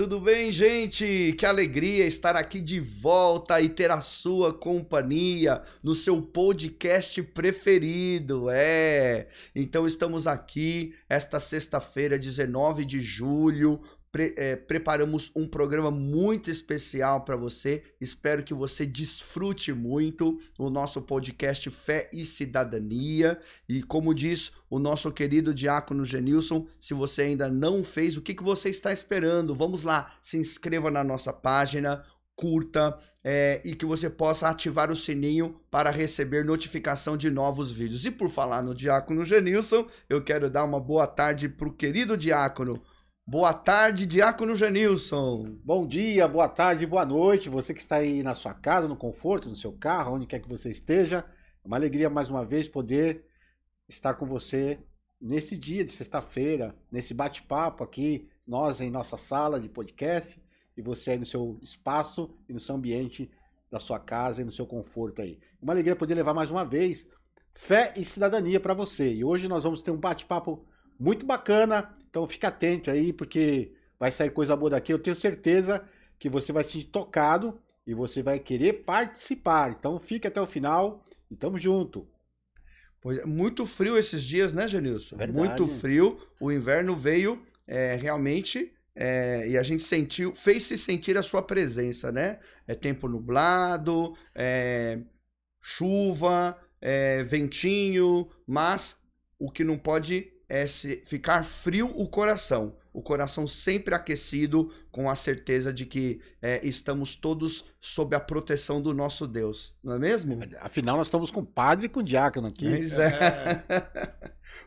Tudo bem, gente? Que alegria estar aqui de volta e ter a sua companhia no seu podcast preferido. Então estamos aqui esta sexta-feira, 19 de julho. Preparamos um programa muito especial para você. Espero que você desfrute muito o nosso podcast Fé e Cidadania. E como diz o nosso querido diácono Genilson, se você ainda não fez, o que você está esperando? Vamos lá, se inscreva na nossa página, curta e que você possa ativar o sininho para receber notificação de novos vídeos. E por falar no diácono Genilson, eu quero dar uma boa tarde para o querido diácono. Boa tarde, diácono Genilson. Bom dia, boa tarde, boa noite. Você que está aí na sua casa, no conforto, no seu carro, onde quer que você esteja. É uma alegria mais uma vez poder estar com você nesse dia de sexta-feira, nesse bate-papo aqui, nós em nossa sala de podcast e você aí no seu espaço e no seu ambiente da sua casa e no seu conforto aí. Uma alegria poder levar mais uma vez fé e cidadania para você. E hoje nós vamos ter um bate-papo muito bacana, então fica atento aí, porque vai sair coisa boa daqui. Eu tenho certeza que você vai se sentir tocado e você vai querer participar. Então fique até o final e tamo junto. Pois, muito frio esses dias, né, Genilson? Verdade. Muito frio, o inverno veio realmente e a gente fez-se sentir a sua presença, né? É tempo nublado, chuva, ventinho, mas o que não pode ficar frio o coração sempre aquecido com a certeza de que estamos todos sob a proteção do nosso Deus, não é mesmo? Afinal, nós estamos com o padre e com o diácono aqui. Pois é.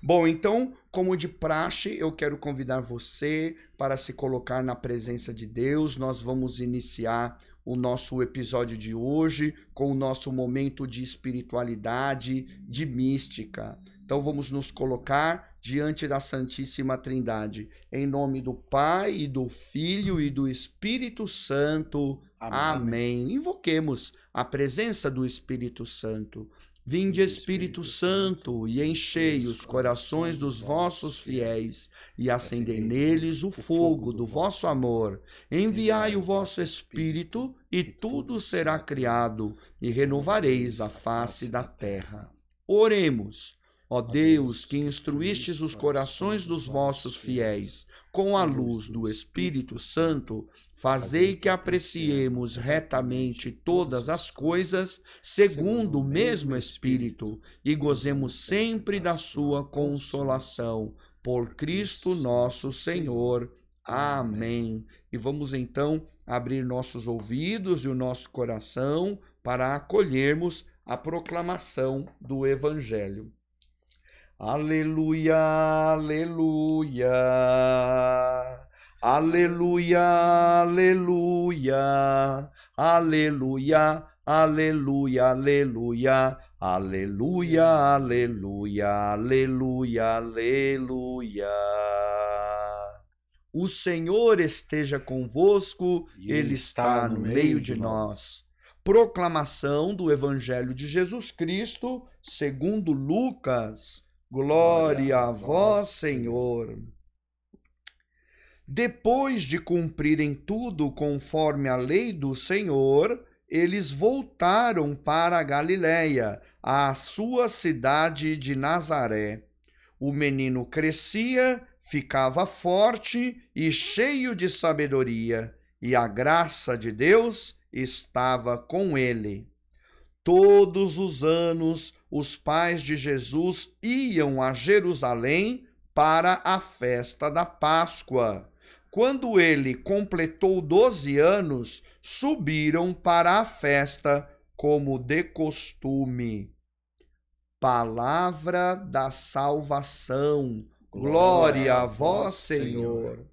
Bom, então, como de praxe, eu quero convidar você para se colocar na presença de Deus. Nós vamos iniciar o nosso episódio de hoje com o nosso momento de espiritualidade, de mística. Então vamos nos colocar diante da Santíssima Trindade. Em nome do Pai, e do Filho e do Espírito Santo. Amém. Invoquemos a presença do Espírito Santo. Vinde, Espírito Santo, e enchei os corações dos vossos fiéis, e acendei neles o fogo do vosso amor. Enviai o vosso Espírito, e tudo será criado, e renovareis a face da terra. Oremos. Ó Deus, que instruístes os corações dos vossos fiéis com a luz do Espírito Santo, fazei que apreciemos retamente todas as coisas segundo o mesmo Espírito e gozemos sempre da sua consolação. Por Cristo nosso Senhor. Amém. E vamos então abrir nossos ouvidos e o nosso coração para acolhermos a proclamação do Evangelho. Aleluia, aleluia, aleluia, aleluia, aleluia, aleluia, aleluia, aleluia, aleluia, aleluia, aleluia. O Senhor esteja convosco, Ele está no meio de nós. Proclamação do Evangelho de Jesus Cristo, segundo Lucas. Glória a vós, Senhor. Depois de cumprirem tudo conforme a lei do Senhor, eles voltaram para a Galiléia, à sua cidade de Nazaré. O menino crescia, ficava forte e cheio de sabedoria, e a graça de Deus estava com ele. Todos os anos, os pais de Jesus iam a Jerusalém para a festa da Páscoa. Quando ele completou 12 anos, subiram para a festa como de costume. Palavra da salvação. Glória a vós, Senhor.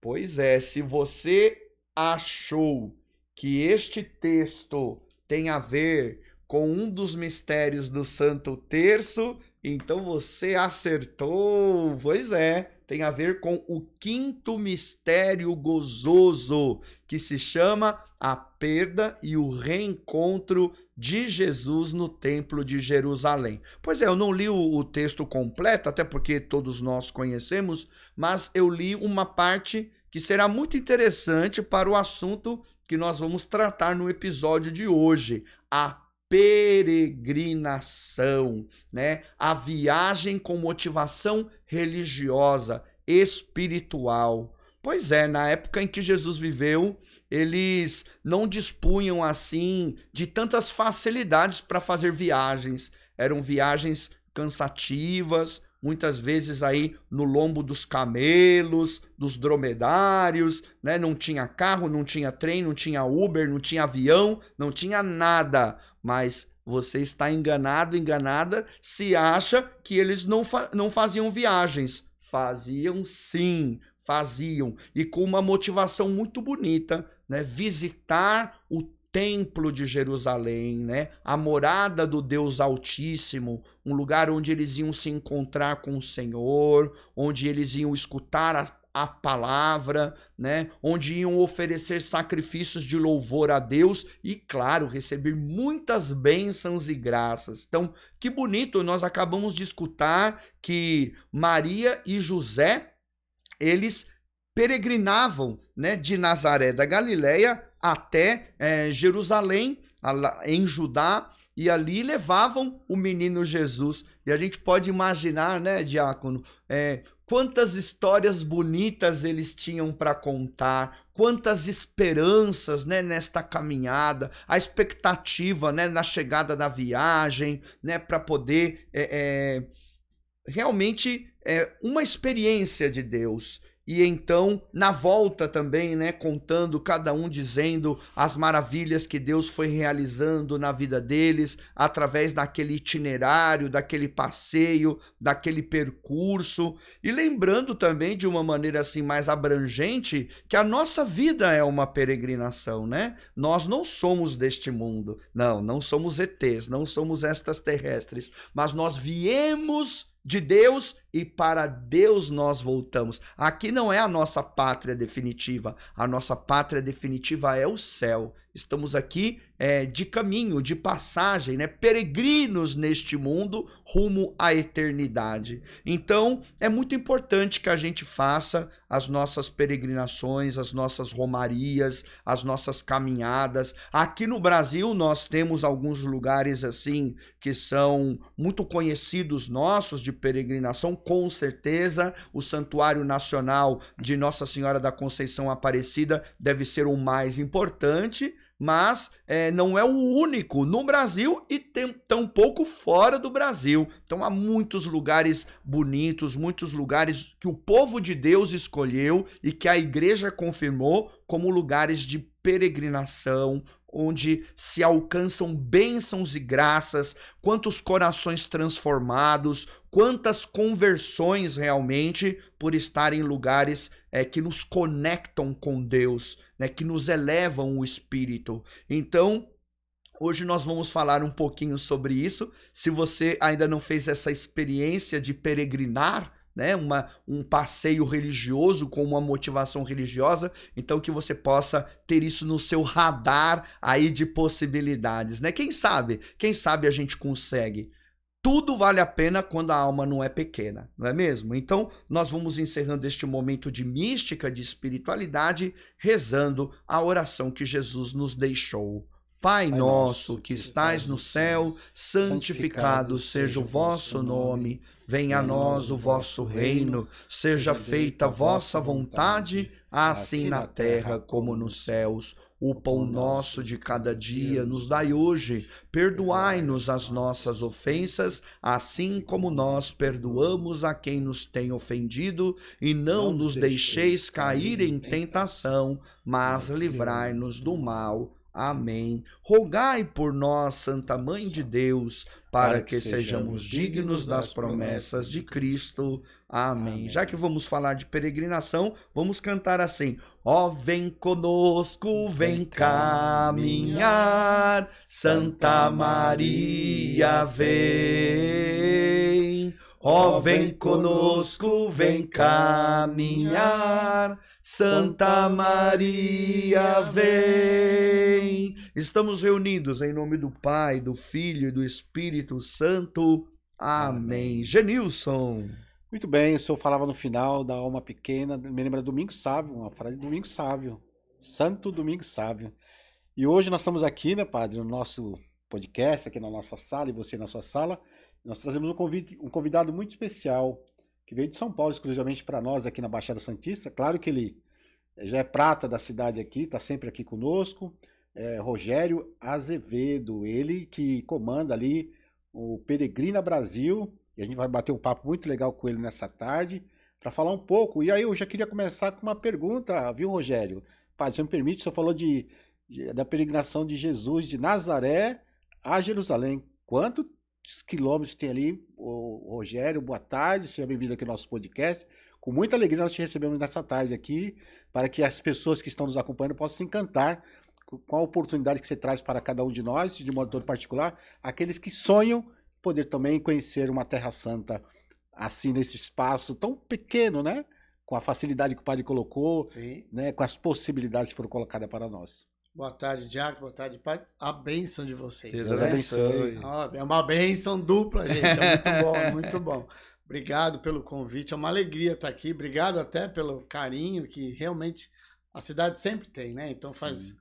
Pois é, se você achou que este texto tem a ver com um dos mistérios do Santo Terço, então você acertou. Pois é, Tem a ver com o quinto mistério gozoso, que se chama a perda e o reencontro de Jesus no Templo de Jerusalém. Pois é, eu não li o texto completo, até porque todos nós conhecemos, mas eu li uma parte que será muito interessante para o assunto que nós vamos tratar no episódio de hoje, a peregrinação, né? A viagem com motivação religiosa, espiritual. Pois é, na época em que Jesus viveu, eles não dispunham assim de tantas facilidades para fazer viagens. Eram viagens cansativas, muitas vezes aí no lombo dos camelos, dos dromedários, né? Não tinha carro, não tinha trem, não tinha Uber, não tinha avião, não tinha nada. Mas você está enganado, enganada, se acha que eles não faziam viagens. Faziam sim, faziam. E com uma motivação muito bonita, né? Visitar o Templo de Jerusalém, né? A morada do Deus Altíssimo, um lugar onde eles iam se encontrar com o Senhor, onde eles iam escutar a palavra, né? Onde iam oferecer sacrifícios de louvor a Deus e, claro, receber muitas bênçãos e graças. Então, que bonito, nós acabamos de escutar que Maria e José, eles peregrinavam, né, de Nazaré da Galileia até Jerusalém, em Judá, e ali levavam o menino Jesus. E a gente pode imaginar, né, diácono, quantas histórias bonitas eles tinham para contar, quantas esperanças, né, nesta caminhada, a expectativa, né, na chegada da viagem, né, para poder realmente uma experiência de Deus. E então, na volta também, né, contando, cada um dizendo as maravilhas que Deus foi realizando na vida deles, através daquele itinerário, daquele passeio, daquele percurso. E lembrando também, de uma maneira assim mais abrangente, que a nossa vida é uma peregrinação, né? Nós não somos deste mundo, não somos ETs, não somos estas terrestres, mas nós viemos de Deus e para Deus nós voltamos. Aqui não é a nossa pátria definitiva, a nossa pátria definitiva é o céu. Estamos aqui de caminho, de passagem, né? Peregrinos neste mundo rumo à eternidade. Então, é muito importante que a gente faça as nossas peregrinações, as nossas romarias, as nossas caminhadas. Aqui no Brasil, nós temos alguns lugares assim que são muito conhecidos nossos de peregrinação, com certeza. O Santuário Nacional de Nossa Senhora da Conceição Aparecida deve ser o mais importante, mas não é o único no Brasil e tampouco fora do Brasil. Então há muitos lugares bonitos, muitos lugares que o povo de Deus escolheu e que a igreja confirmou como lugares de peregrinação, onde se alcançam bênçãos e graças, quantos corações transformados, quantas conversões realmente por estar em lugares que nos conectam com Deus, né, que nos elevam o espírito. Então, hoje nós vamos falar um pouquinho sobre isso. Se você ainda não fez essa experiência de peregrinar, né, um passeio religioso com uma motivação religiosa, então que você possa ter isso no seu radar aí de possibilidades, né? Quem sabe a gente consegue. Tudo vale a pena quando a alma não é pequena, não é mesmo? Então, nós vamos encerrando este momento de mística, de espiritualidade, rezando a oração que Jesus nos deixou. Pai nosso, que estais no céu, santificado seja o vosso nome. Venha a nós o vosso reino, seja feita a vossa vontade, assim na terra como nos céus. O pão nosso de cada dia nos dai hoje. Perdoai-nos as nossas ofensas, assim como nós perdoamos a quem nos tem ofendido, e não nos deixeis cair em tentação, mas livrai-nos do mal. Amém. Rogai por nós, Santa Mãe de Deus, para que sejamos dignos das promessas de Cristo. Amém. Já que vamos falar de peregrinação, vamos cantar assim: ó, vem conosco, vem caminhar, Santa Maria vem. Ó, vem conosco, vem caminhar, Santa Maria vem. Estamos reunidos em nome do Pai, do Filho e do Espírito Santo. Amém. Genilson. Muito bem, o senhor falava no final da alma pequena, me lembra Domingos Sávio, uma frase de Domingos Sávio, Santo Domingos Sávio. E hoje nós estamos aqui, né, padre, no nosso podcast, aqui na nossa sala, e você na sua sala. Nós trazemos um convidado muito especial, que veio de São Paulo exclusivamente para nós aqui na Baixada Santista. Claro que ele já é prata da cidade aqui, está sempre aqui conosco. Rogério Azevedo, ele que comanda ali o Peregrina Brasil. E a gente vai bater um papo muito legal com ele nessa tarde, para falar um pouco. E aí eu já queria começar com uma pergunta, viu, Rogério? Padre, se me permite, o senhor falou da peregrinação de Jesus de Nazaré a Jerusalém. Quantos quilômetros tem ali, o Rogério? Boa tarde, seja bem-vindo aqui ao nosso podcast. Com muita alegria nós te recebemos nessa tarde aqui, para que as pessoas que estão nos acompanhando possam se encantar com a oportunidade que você traz para cada um de nós, de modo todo particular, aqueles que sonham poder também conhecer uma Terra Santa assim, nesse espaço tão pequeno, né? Com a facilidade que o padre colocou, Sim. né? Com as possibilidades que foram colocadas para nós. Boa tarde, Diácono. Boa tarde, Padre. A bênção de vocês. Deus abençoe. É uma bênção dupla, gente. É muito bom, é muito bom. Obrigado pelo convite. É uma alegria estar aqui. Obrigado até pelo carinho que realmente a cidade sempre tem, né? Então faz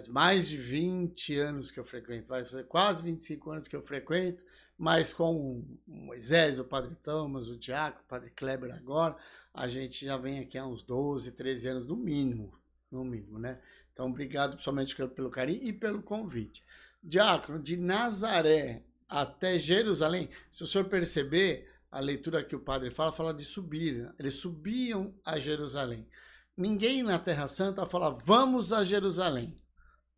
mais de 20 anos que eu frequento. Vai fazer quase 25 anos que eu frequento. Mas com o Moisés, o Padre Thomas, o Diácono, o Padre Kleber agora, a gente já vem aqui há uns 12, 13 anos no mínimo, né? Então, obrigado principalmente pelo carinho e pelo convite. Diácono, de Nazaré até Jerusalém, se o senhor perceber, a leitura que o padre fala de subir, né? Eles subiam a Jerusalém. Ninguém na Terra Santa fala, vamos a Jerusalém.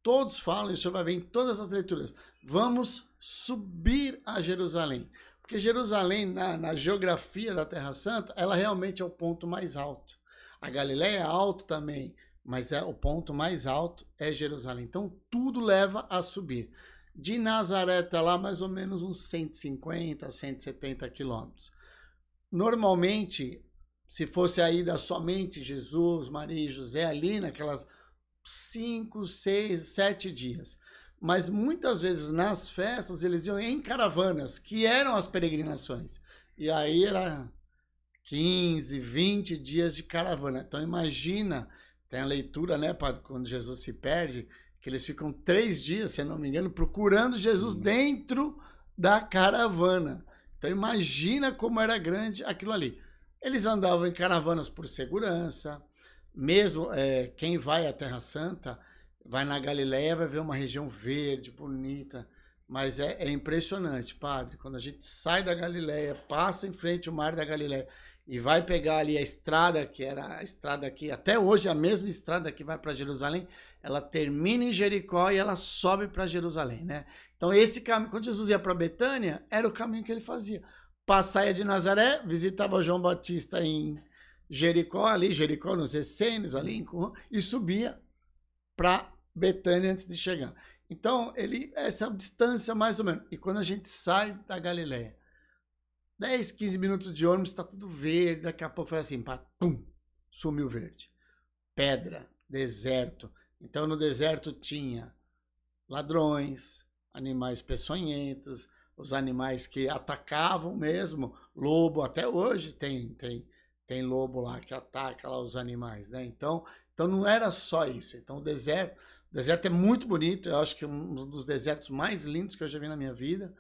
Todos falam, e o senhor vai ver em todas as leituras, vamos subir a Jerusalém. Porque Jerusalém, na geografia da Terra Santa, ela realmente é o ponto mais alto. A Galileia é alto também, mas o ponto mais alto é Jerusalém. Então, tudo leva a subir. De Nazaré até lá, mais ou menos uns 150, 170 quilômetros. Normalmente, se fosse a ida somente Jesus, Maria e José ali, naquelas 5, 6, 7 dias. Mas muitas vezes nas festas eles iam em caravanas, que eram as peregrinações. E aí era 15, 20 dias de caravana. Então imagina, tem a leitura, né, padre, quando Jesus se perde, que eles ficam 3 dias, se não me engano, procurando Jesus dentro da caravana. Então imagina como era grande aquilo ali. Eles andavam em caravanas por segurança. Mesmo quem vai à Terra Santa, vai na Galileia, vai ver uma região verde, bonita, mas é impressionante, padre, quando a gente sai da Galileia, passa em frente ao Mar da Galileia e vai pegar ali a estrada, que era a estrada que até hoje é a mesma estrada que vai para Jerusalém, ela termina em Jericó e ela sobe para Jerusalém, né? Então esse caminho, quando Jesus ia para Betânia, era o caminho que ele fazia. Passaia de Nazaré, visitava João Batista em Jericó, nos Essênios, ali, e subia para Betânia antes de chegar. Então, essa distância mais ou menos. E quando a gente sai da Galileia, 10, 15 minutos de ônibus, está tudo verde, daqui a pouco foi assim, pum, sumiu verde. Pedra, deserto. Então, no deserto tinha ladrões, animais peçonhentos, os animais que atacavam mesmo, lobo, até hoje tem lobo lá que ataca lá os animais, né? Então não era só isso. Então o deserto é muito bonito, eu acho que é um dos desertos mais lindos que eu já vi na minha vida,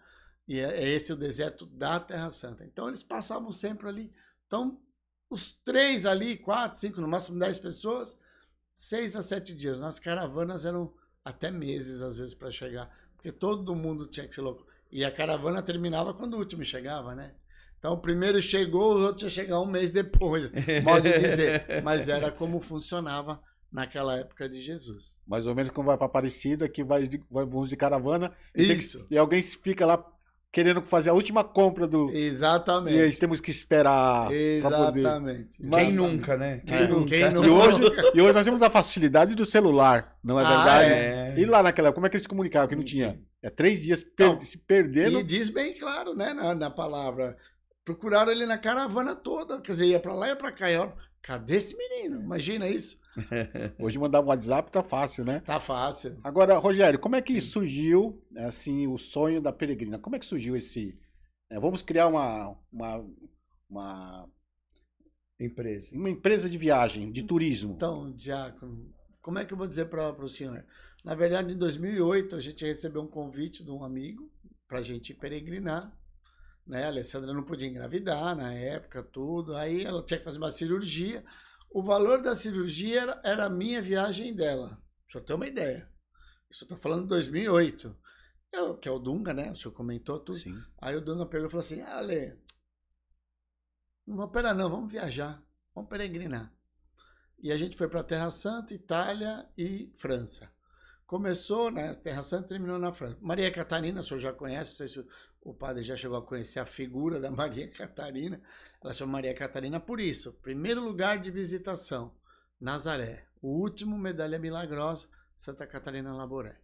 e é esse o deserto da Terra Santa. Então eles passavam sempre ali. Então os 3 ali, 4, 5, no máximo 10 pessoas, 6 a 7 dias. Nas caravanas eram até meses às vezes para chegar, porque todo mundo tinha que ser louco. E a caravana terminava quando o último chegava, né? Então, o primeiro chegou, o outro ia chegar um mês depois, modo de dizer. Mas era como funcionava naquela época de Jesus. Mais ou menos como vai para Aparecida, que vai uns de caravana. Isso. E alguém fica lá querendo fazer a última compra do... Exatamente. E aí temos que esperar para poder... Exatamente. Quem nunca, né? Quem nunca? E hoje nós temos a facilidade do celular, não é verdade? É. E lá naquela época, como é que eles se comunicavam? Que não tinha. 3 dias se perdendo. E diz bem claro, né, na palavra... procuraram ele na caravana toda. Quer dizer, ia pra lá e ia pra cá. E eu, cadê esse menino? Imagina isso. Hoje mandar um WhatsApp tá fácil, né? Tá fácil. Agora, Rogério, como é que surgiu, assim, o sonho da Peregrina? Como é que surgiu esse... vamos criar uma empresa de viagem, de turismo. Então, Diácono, como é que eu vou dizer para o senhor? Na verdade, em 2008, a gente recebeu um convite de um amigo para a gente peregrinar. Né? A Alessandra não podia engravidar na época, tudo. Aí ela tinha que fazer uma cirurgia. O valor da cirurgia era a minha viagem dela. Deixa eu ter uma ideia. Isso eu estou falando de 2008. Que é o Dunga, né? O senhor comentou tudo. Sim. Aí o Dunga pegou e falou assim, Ale, não vamos operar não, vamos viajar. Vamos peregrinar. E a gente foi para Terra Santa, Itália e França. Começou na Terra Santa e terminou na França. Maria Catarina, o senhor já conhece, não sei se o padre já chegou a conhecer a figura da Maria Catarina. Ela chama Maria Catarina por isso. Primeiro lugar de visitação, Nazaré. O último, Medalha Milagrosa, Santa Catarina Laboré.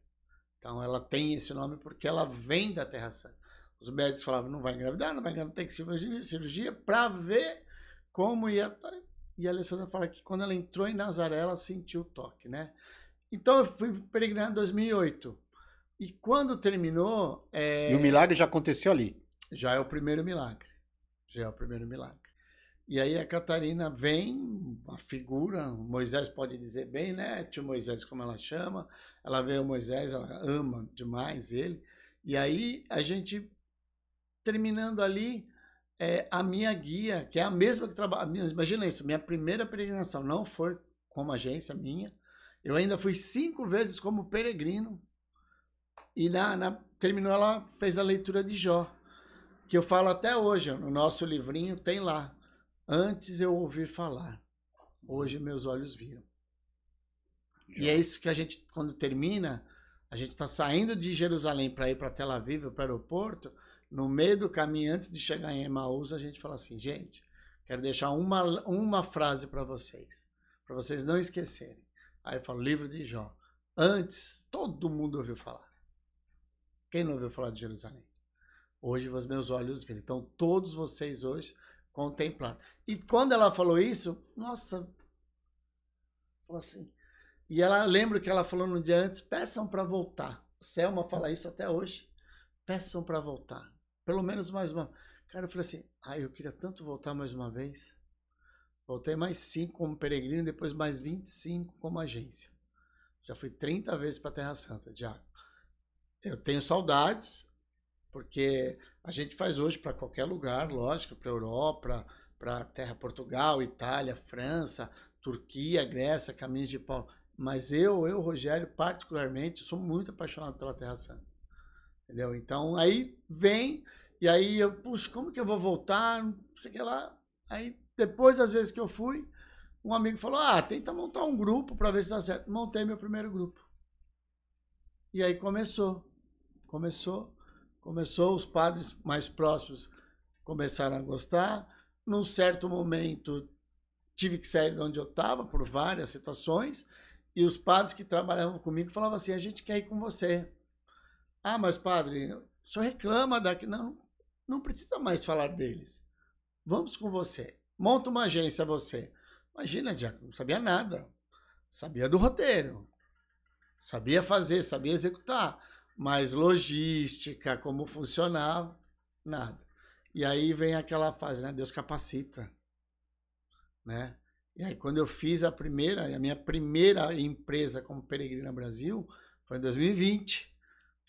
Então ela tem esse nome porque ela vem da Terra Santa. Os médicos falavam, não vai engravidar, tem que cirurgia para ver como ia... E a Alessandra fala que quando ela entrou em Nazaré, ela sentiu o toque, né? Então eu fui peregrinar em 2008. E quando terminou... E o milagre já aconteceu ali? Já é o primeiro milagre. Já é o primeiro milagre. E aí a Catarina vem, a figura, Moisés pode dizer bem, né? Tio Moisés, como ela chama. Ela vê o Moisés, ela ama demais ele. E aí a gente, terminando ali... a minha guia, que é a mesma que trabalha... Imagina isso, minha primeira peregrinação não foi como agência minha. Eu ainda fui 5 vezes como peregrino. E terminou, ela fez a leitura de Jó. Que eu falo até hoje, no nosso livrinho tem lá. Antes eu ouvi falar, hoje meus olhos viram. E é isso que a gente, quando termina, a gente está saindo de Jerusalém para ir para Tel Aviv, para o aeroporto. No meio do caminho, antes de chegar em Emaús, a gente fala assim, gente, quero deixar uma frase para vocês não esquecerem. Aí eu falo, livro de Jó. Antes, todo mundo ouviu falar. Quem não ouviu falar de Jerusalém? Hoje os meus olhos viram. Então, todos vocês hoje contemplaram. E quando ela falou isso, nossa, falou assim. E ela, lembro que ela falou no dia antes, peçam para voltar. Selma fala isso até hoje. Peçam para voltar. Pelo menos mais uma. Cara, eu falei assim, eu queria tanto voltar mais uma vez. Voltei mais 5 como peregrino, depois mais 25 como agência. Já fui 30 vezes para Terra Santa, Diácono. Eu tenho saudades, porque a gente faz hoje para qualquer lugar, lógico, para a Europa, para Terra Portugal, Itália, França, Turquia, Grécia, Caminhos de Paulo. Mas eu, Rogério, particularmente, sou muito apaixonado pela Terra Santa. Entendeu? Então, aí vem, e aí eu, puxa, como que eu vou voltar? Não sei o que lá. Aí, depois das vezes que eu fui, um amigo falou, tenta montar um grupo para ver se dá certo. Montei meu primeiro grupo. E aí começou, os padres mais próximos começaram a gostar. Num certo momento, tive que sair de onde eu estava, por várias situações, e os padres que trabalhavam comigo falavam assim, a gente quer ir com você. Mas padre, o senhor reclama daqui. Não precisa mais falar deles. Vamos com você. Monta uma agência você. Imagina, Diácono, não sabia nada. Sabia do roteiro. Sabia fazer, sabia executar. Mas logística, como funcionava, nada. E aí vem aquela fase, né? Deus capacita. Né? E aí quando eu fiz a minha primeira empresa como Peregrina Brasil, foi em 2020.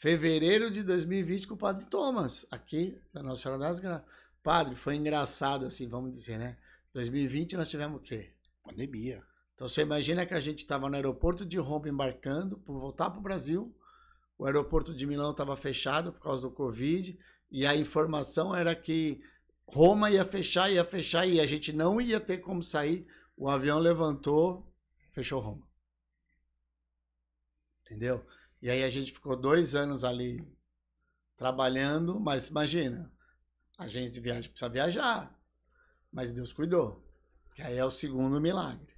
Fevereiro de 2020 com o Padre Thomas, aqui da Nossa Senhora das Graças. Padre, foi engraçado assim, vamos dizer, né? 2020 nós tivemos o quê? Pandemia. Então você imagina que a gente estava no aeroporto de Roma embarcando para voltar para o Brasil. O aeroporto de Milão estava fechado por causa do Covid. E a informação era que Roma ia fechar e a gente não ia ter como sair. O avião levantou, fechou Roma. Entendeu? E aí a gente ficou 2 anos ali trabalhando, mas imagina, a agência de viagem precisa viajar, mas Deus cuidou. Que aí é o segundo milagre.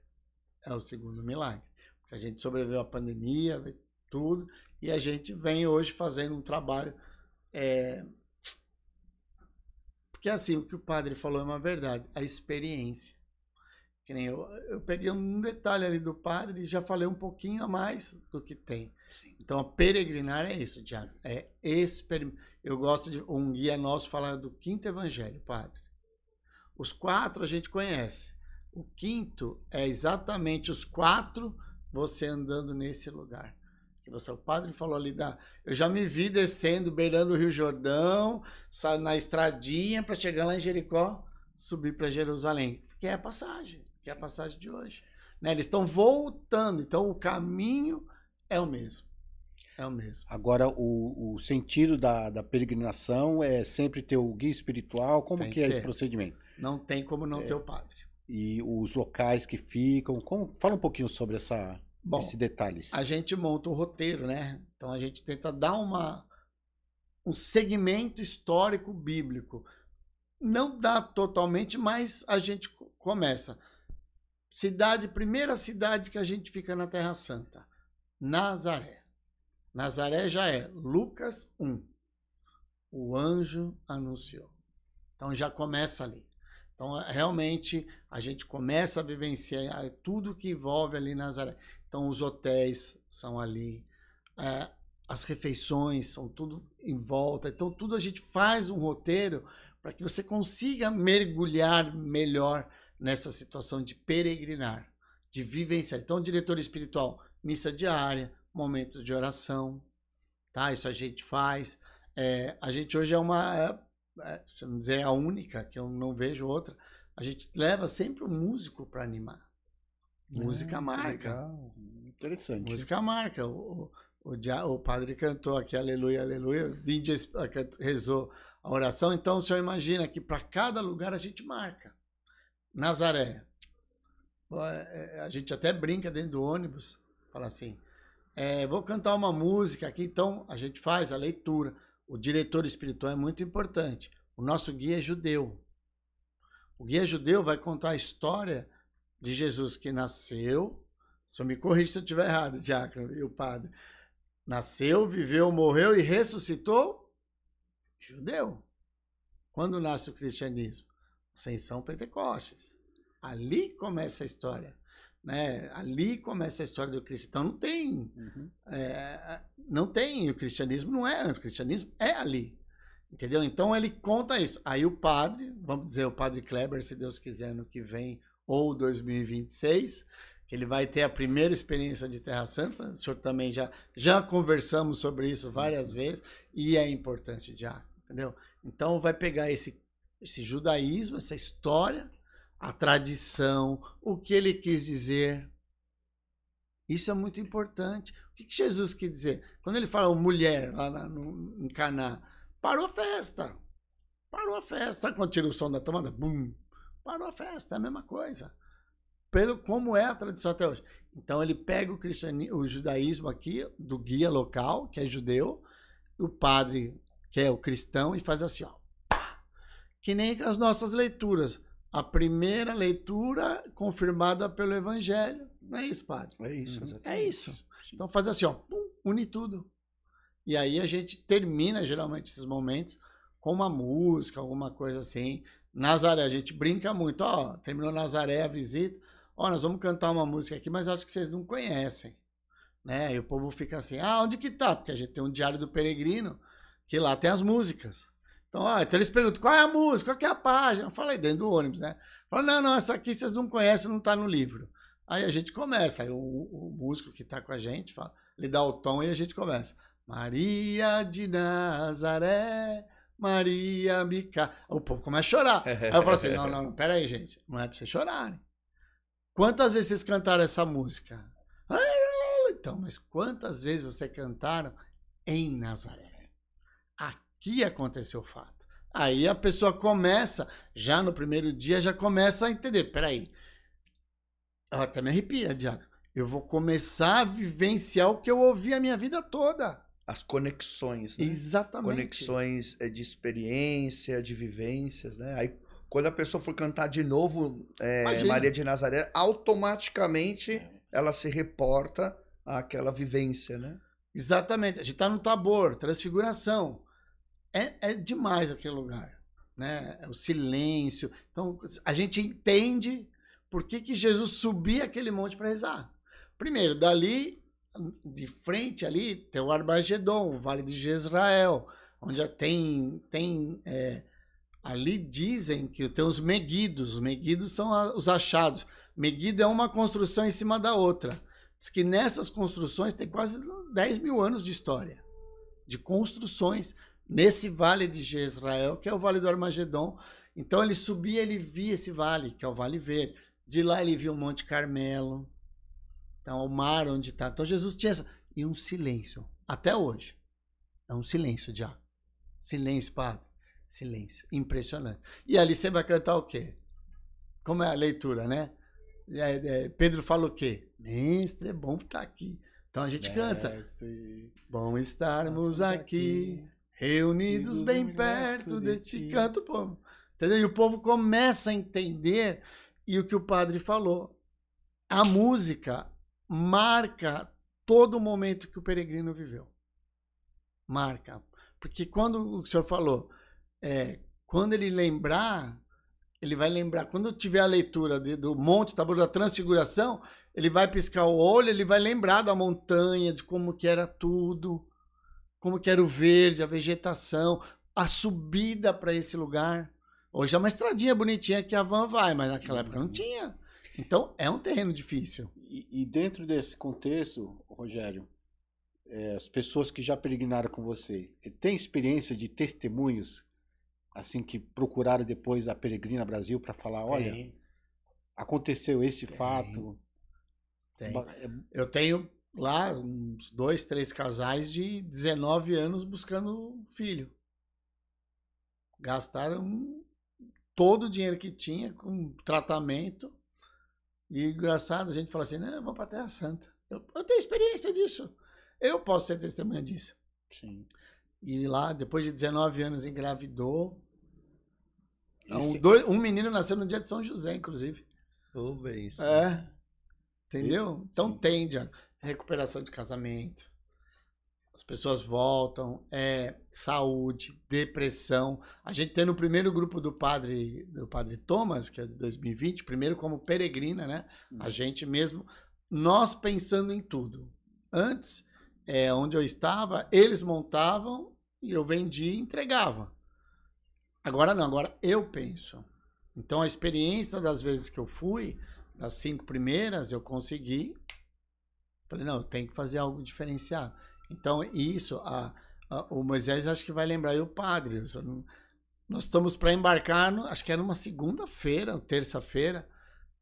É o segundo milagre. Porque a gente sobreviveu à pandemia, tudo, e a gente vem hoje fazendo um trabalho Porque assim, o que o padre falou é uma verdade, a experiência. Que nem eu peguei um detalhe ali do padre e já falei um pouquinho a mais do que tem. Então, a peregrinar é isso, Tiago. Eu gosto de um guia nosso falar do quinto evangelho, padre. Os 4 a gente conhece. O quinto é exatamente os 4 você andando nesse lugar. O padre falou ali eu já me vi descendo, beirando o Rio Jordão, na estradinha para chegar lá em Jericó, subir para Jerusalém, que é a passagem de hoje. Né? Eles estão voltando, então o caminho é o mesmo. É o mesmo. Agora, o sentido da peregrinação é sempre ter o guia espiritual. Como que é esse procedimento? Não tem como não ter o padre. E os locais que ficam. Fala um pouquinho sobre esses detalhes. A gente monta um roteiro, né? Então a gente tenta dar um segmento histórico bíblico. Não dá totalmente, mas a gente começa. Primeira cidade que a gente fica na Terra Santa, Nazaré. Nazaré já é Lucas 1. O anjo anunciou. Então já começa ali. Então realmente a gente começa a vivenciar tudo que envolve ali Nazaré. Então os hotéis são ali, as refeições são tudo em volta. Então tudo a gente faz um roteiro para que você consiga mergulhar melhor nessa situação de peregrinar, de vivenciar. Então o diretor espiritual, missa diária, momentos de oração, tá? Isso a gente faz. A gente hoje se não dizer a única, que eu não vejo outra, a gente leva sempre um músico para animar. Música marca. Legal. Interessante. Música marca. O padre cantou aqui, aleluia, aleluia, rezou a oração. Então o senhor imagina que para cada lugar a gente marca. Nazaré. A gente até brinca dentro do ônibus, fala assim, vou cantar uma música aqui, então a gente faz a leitura. O diretor espiritual é muito importante. O nosso guia é judeu. O guia judeu vai contar a história de Jesus que nasceu, só me corrija se eu estiver errado, diácono e o padre. Nasceu, viveu, morreu e ressuscitou judeu. Quando nasce o cristianismo? Ascensão Pentecostes. Ali começa a história. Né? Ali começa a história do Cristo. Então não tem, o cristianismo não é antes, o cristianismo é ali. Entendeu? Então ele conta isso. Aí o padre, vamos dizer, o padre Kleber, se Deus quiser, no que vem, ou 2026, que ele vai ter a primeira experiência de Terra Santa. O senhor também já conversamos sobre isso várias vezes, e é importante já, entendeu? Então vai pegar esse judaísmo, essa história, a tradição, o que ele quis dizer. Isso é muito importante. O que Jesus quis dizer? Quando ele fala mulher lá em Caná, parou a festa. Parou a festa. Sabe quando tira o som da tomada? Bum! Parou a festa. É a mesma coisa. Como é a tradição até hoje. Então ele pega o judaísmo aqui, do guia local, que é judeu, o padre, que é o cristão, e faz assim, ó. Que nem as nossas leituras. A primeira leitura confirmada pelo Evangelho. Não é isso, padre? É isso, exatamente. É isso. Então faz assim, ó, pum, une tudo. E aí a gente termina geralmente esses momentos com uma música, alguma coisa assim. Nazaré, a gente brinca muito. Ó, terminou Nazaré a visita. Ó, nós vamos cantar uma música aqui, mas acho que vocês não conhecem. Né? E o povo fica assim, onde que tá? Porque a gente tem um Diário do Peregrino, que lá tem as músicas. Então eles perguntam, qual é a música, qual que é a página? Eu falei, dentro do ônibus, né? Fala, não, essa aqui vocês não conhecem, não tá no livro. Aí a gente começa, aí o músico que tá com a gente, fala, ele dá o tom e a gente começa. Maria de Nazaré, Maria Mica. O povo começa a chorar. Aí eu falo assim, não, pera aí, gente, não é pra vocês chorarem. Quantas vezes vocês cantaram essa música? Então, mas quantas vezes vocês cantaram em Nazaré? Aqui aconteceu o fato. Aí a pessoa começa, já no primeiro dia, já começa a entender. Peraí, eu até me arrepia, Diário. Eu vou começar a vivenciar o que eu ouvi a minha vida toda. As conexões, né? Exatamente. Conexões de experiência, de vivências, né? Aí, quando a pessoa for cantar de novo Maria de Nazaré, automaticamente ela se reporta àquela vivência, né? Exatamente. A gente está no Tabor, Transfiguração. É demais aquele lugar. né? É o silêncio. Então, a gente entende por que Jesus subia aquele monte para rezar. Primeiro, dali, de frente ali, tem o Armagedon, o Vale de Jezrael, onde ali dizem que tem os Meguidos. Os Meguidos são os achados. Meguido é uma construção em cima da outra. Diz que nessas construções tem quase 10 mil anos de história, de construções, nesse Vale de Jezrael, que é o Vale do Armagedon. Então ele subia, ele via esse vale, que é o Vale Verde. De lá ele via o Monte Carmelo, então o mar onde está. Então Jesus tinha e um silêncio, até hoje. É um silêncio, Diaco. Silêncio, padre. Silêncio. Impressionante. E ali você vai cantar o quê? Como é a leitura, né? Pedro fala o quê? Mestre, é bom estar aqui. Então a gente canta. Bom estarmos aqui, reunidos bem perto de ti. Canta o povo. Entendeu? E o povo começa a entender, e o que o padre falou. A música marca todo o momento que o peregrino viveu. Marca. Porque quando o senhor falou, quando ele lembrar, ele vai lembrar. Quando tiver a leitura do Monte Tabor, da Transfiguração, ele vai piscar o olho, ele vai lembrar da montanha, de como que era tudo, como que era o verde, a vegetação, a subida para esse lugar. Hoje é uma estradinha bonitinha que a van vai, mas naquela época não tinha. Então, é um terreno difícil. E dentro desse contexto, Rogério, as pessoas que já peregrinaram com você, tem experiência de testemunhos, assim, que procuraram depois a Peregrina Brasil para falar, olha, aconteceu esse fato? Tem. Eu tenho lá uns 2, 3 casais de 19 anos buscando filho. Gastaram todo o dinheiro que tinha com tratamento. E engraçado, a gente fala assim, não, vamos para a Terra Santa. Eu tenho experiência disso. Eu posso ser testemunha disso. Sim. E lá, depois de 19 anos, engravidou. Um menino nasceu no dia de São José, inclusive. Isso. Entendeu? Então tende a recuperação de casamento. As pessoas voltam. Saúde, depressão. A gente tem no primeiro grupo do padre Thomas, que é de 2020, primeiro como peregrina, né? A gente mesmo, nós pensando em tudo. Antes, onde eu estava, eles montavam e eu vendia e entregava. Agora não, agora eu penso. Então a experiência das vezes que eu fui, das 5 primeiras, eu consegui. Falei, não, eu tenho que fazer algo diferenciado. Então isso, o Moisés acho que vai lembrar, e o padre. Nós estamos para embarcar, acho que era uma segunda-feira, ou terça-feira,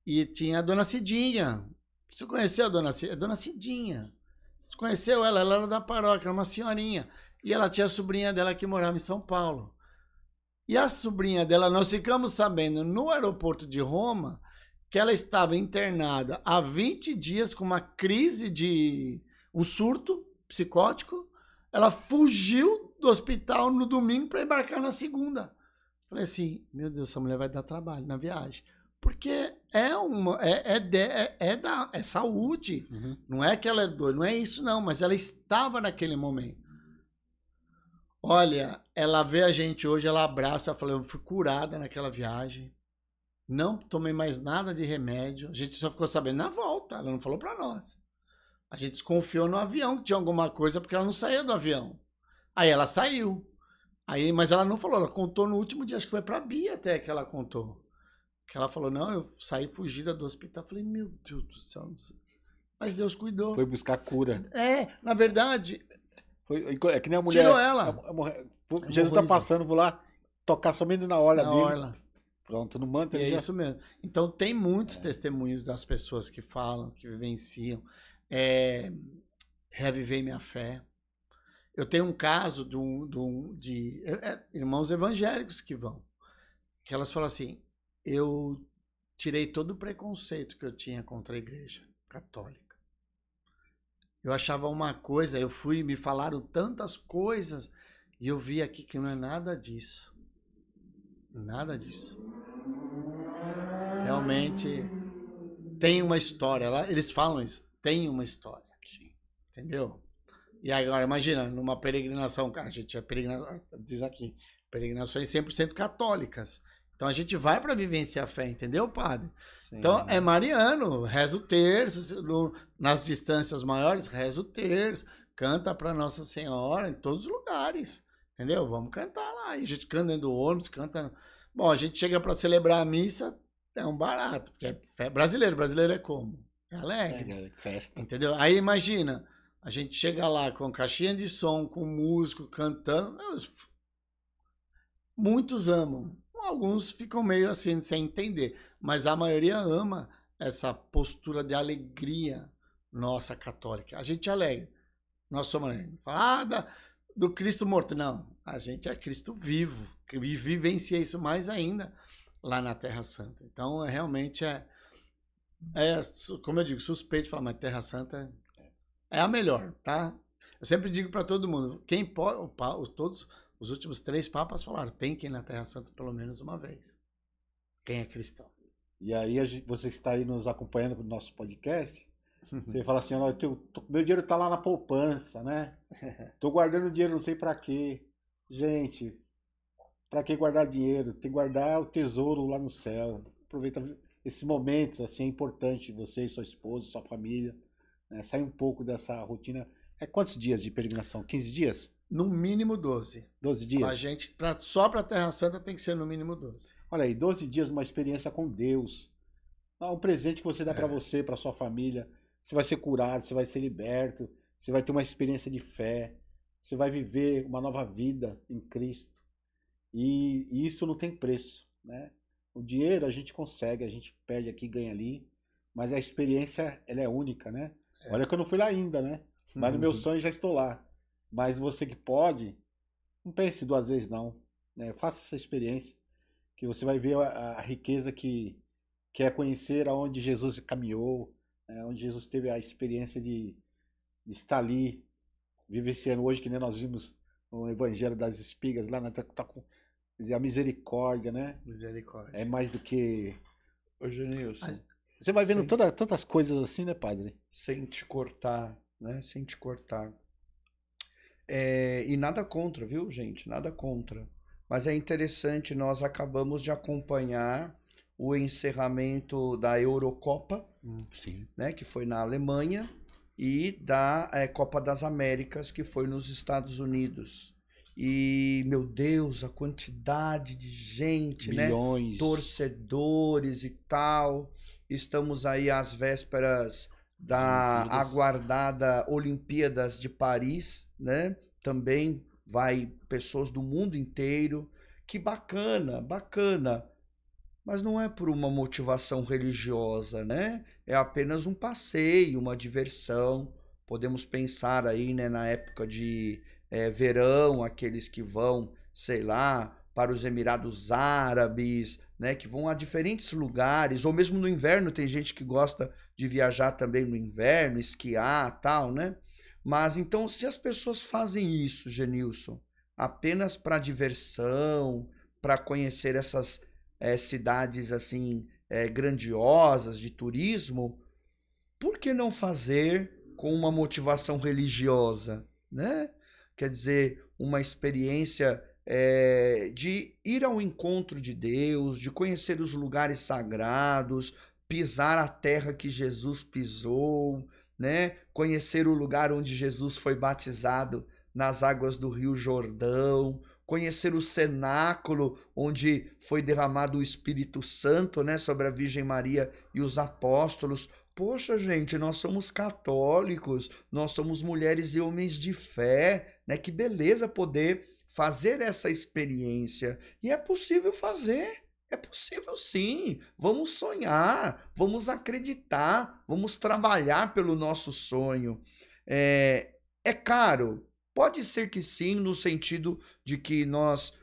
e tinha a Dona Cidinha. Você conheceu a Dona Cidinha? Dona Cidinha. Você conheceu ela? Ela era da paróquia, era uma senhorinha. E ela tinha a sobrinha dela que morava em São Paulo. E a sobrinha dela, nós ficamos sabendo no aeroporto de Roma que ela estava internada há 20 dias com uma crise de um surto psicótico. Ela fugiu do hospital no domingo para embarcar na segunda. Falei assim, meu Deus, essa mulher vai dar trabalho na viagem. Porque é saúde. Uhum. Não é que ela é doida, não é isso não, mas ela estava naquele momento. Olha, ela vê a gente hoje, ela abraça, ela fala, eu fui curada naquela viagem, não tomei mais nada de remédio, a gente só ficou sabendo na volta, ela não falou pra nós. A gente desconfiou no avião que tinha alguma coisa, porque ela não saía do avião. Aí ela saiu, mas ela não falou, ela contou no último dia, acho que foi pra Bia até que ela contou. Que ela falou, não, eu saí fugida do hospital. Eu falei, meu Deus do céu, mas Deus cuidou. Foi buscar cura. Na verdade... É que nem a mulher. Tirou ela. Jesus tá passando, vou lá tocar somente na orla dele. Orla. Pronto, no manto. É isso mesmo. Então tem muitos testemunhos das pessoas que falam, que vivenciam. Reavivei minha fé. Eu tenho um caso de irmãos evangélicos que vão. Que elas falam assim, eu tirei todo o preconceito que eu tinha contra a igreja católica. Eu achava uma coisa, me falaram tantas coisas, e eu vi aqui que não é nada disso. Nada disso. Realmente tem uma história. Eles falam isso, tem uma história. Sim. Entendeu? E agora, imagina, numa peregrinação, a gente é peregrinação, diz aqui, peregrinações 100% católicas. Então a gente vai para vivenciar a fé, entendeu, padre? Sim. Então é mariano, reza o terço, nas distâncias maiores, reza o terço, canta para Nossa Senhora em todos os lugares, entendeu? Vamos cantar lá. E a gente canta dentro do ônibus, canta. Bom, a gente chega para celebrar a missa, é um barato, porque é brasileiro. Brasileiro é como? É alegre. É festa. Entendeu? Aí imagina, a gente chega lá com caixinha de som, com músico cantando. Muitos amam. Alguns ficam meio assim, sem entender. Mas a maioria ama essa postura de alegria nossa católica. A gente é alegre. Nós somos alegres. Fala, do Cristo morto. Não, a gente é Cristo vivo. E vivencia isso mais ainda lá na Terra Santa. Então, realmente como eu digo, suspeito de falar, mas Terra Santa é a melhor, tá? Eu sempre digo para todo mundo, quem pode, todos os últimos 3 papas falaram, tem que ir na Terra Santa pelo menos uma vez. Quem é cristão. E aí, você que está aí nos acompanhando no nosso podcast, você fala assim, olha, meu dinheiro tá lá na poupança, né? Tô guardando dinheiro, não sei para quê. Gente, para que guardar dinheiro? Tem que guardar o tesouro lá no céu. Aproveita esses momentos, assim, é importante, você e sua esposa, sua família, né? Sai um pouco dessa rotina. É quantos dias de peregrinação? 15 dias? No mínimo 12. 12 dias? A gente, só para Terra Santa tem que ser no mínimo 12. Olha aí, 12 dias, uma experiência com Deus. Um presente que você dá para você, para sua família. Você vai ser curado, você vai ser liberto, você vai ter uma experiência de fé, você vai viver uma nova vida em Cristo. E isso não tem preço, né? O dinheiro a gente consegue, a gente perde aqui, ganha ali, mas a experiência, ela é única, né? Olha que eu não fui lá ainda, né? Mas no meu sonho já estou lá. Mas você que pode, não pense 2 vezes não, né? Faça essa experiência, que você vai ver a riqueza que é conhecer aonde Jesus caminhou, onde Jesus teve a experiência de estar ali, vivenciando hoje, que nem nós vimos no Evangelho das Espigas, lá na a misericórdia, né? Misericórdia. É mais do que... Ô, Genilson. Você vai vendo tantas coisas assim, né, padre? Sem te cortar, né? Sem te cortar. E nada contra, viu, gente? Nada contra. Mas é interessante, nós acabamos de acompanhar o encerramento da Eurocopa, Sim. né, que foi na Alemanha, e da Copa das Américas, que foi nos Estados Unidos. E, meu Deus, a quantidade de gente, milhões, né? Torcedores e tal. Estamos aí às vésperas da aguardada Olimpíadas de Paris, né? Também vai pessoas do mundo inteiro. Que bacana, bacana. Mas não é por uma motivação religiosa, né? É apenas um passeio, uma diversão. Podemos pensar aí, né, na época de verão, aqueles que vão, sei lá, para os Emirados Árabes, né, que vão a diferentes lugares, ou mesmo no inverno, tem gente que gosta de viajar também no inverno, esquiar, tal, né? Mas então, se as pessoas fazem isso, Genilson, apenas para diversão, para conhecer essas cidades assim grandiosas de turismo, por que não fazer com uma motivação religiosa, né? Quer dizer, uma experiência de ir ao encontro de Deus, de conhecer os lugares sagrados, pisar a terra que Jesus pisou, né? Conhecer o lugar onde Jesus foi batizado nas águas do Rio Jordão, conhecer o cenáculo onde foi derramado o Espírito Santo, né, sobre a Virgem Maria e os apóstolos. Poxa, gente, nós somos católicos, nós somos mulheres e homens de fé, né? Que beleza poder fazer essa experiência. E é possível fazer, é possível sim. Vamos sonhar, vamos acreditar, vamos trabalhar pelo nosso sonho. É caro? Pode ser que sim, no sentido de que nós,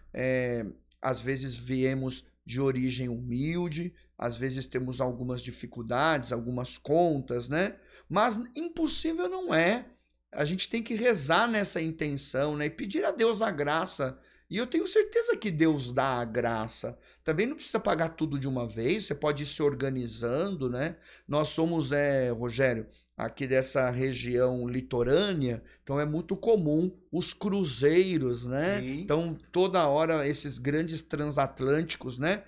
às vezes, viemos de origem humilde, às vezes temos algumas dificuldades, algumas contas, né? Mas impossível não é. A gente tem que rezar nessa intenção, né? E pedir a Deus a graça. E eu tenho certeza que Deus dá a graça. Também não precisa pagar tudo de uma vez, você pode ir se organizando, né? Nós somos, Rogério, aqui dessa região litorânea, então é muito comum os cruzeiros, né? Sim. Então, toda hora esses grandes transatlânticos, né?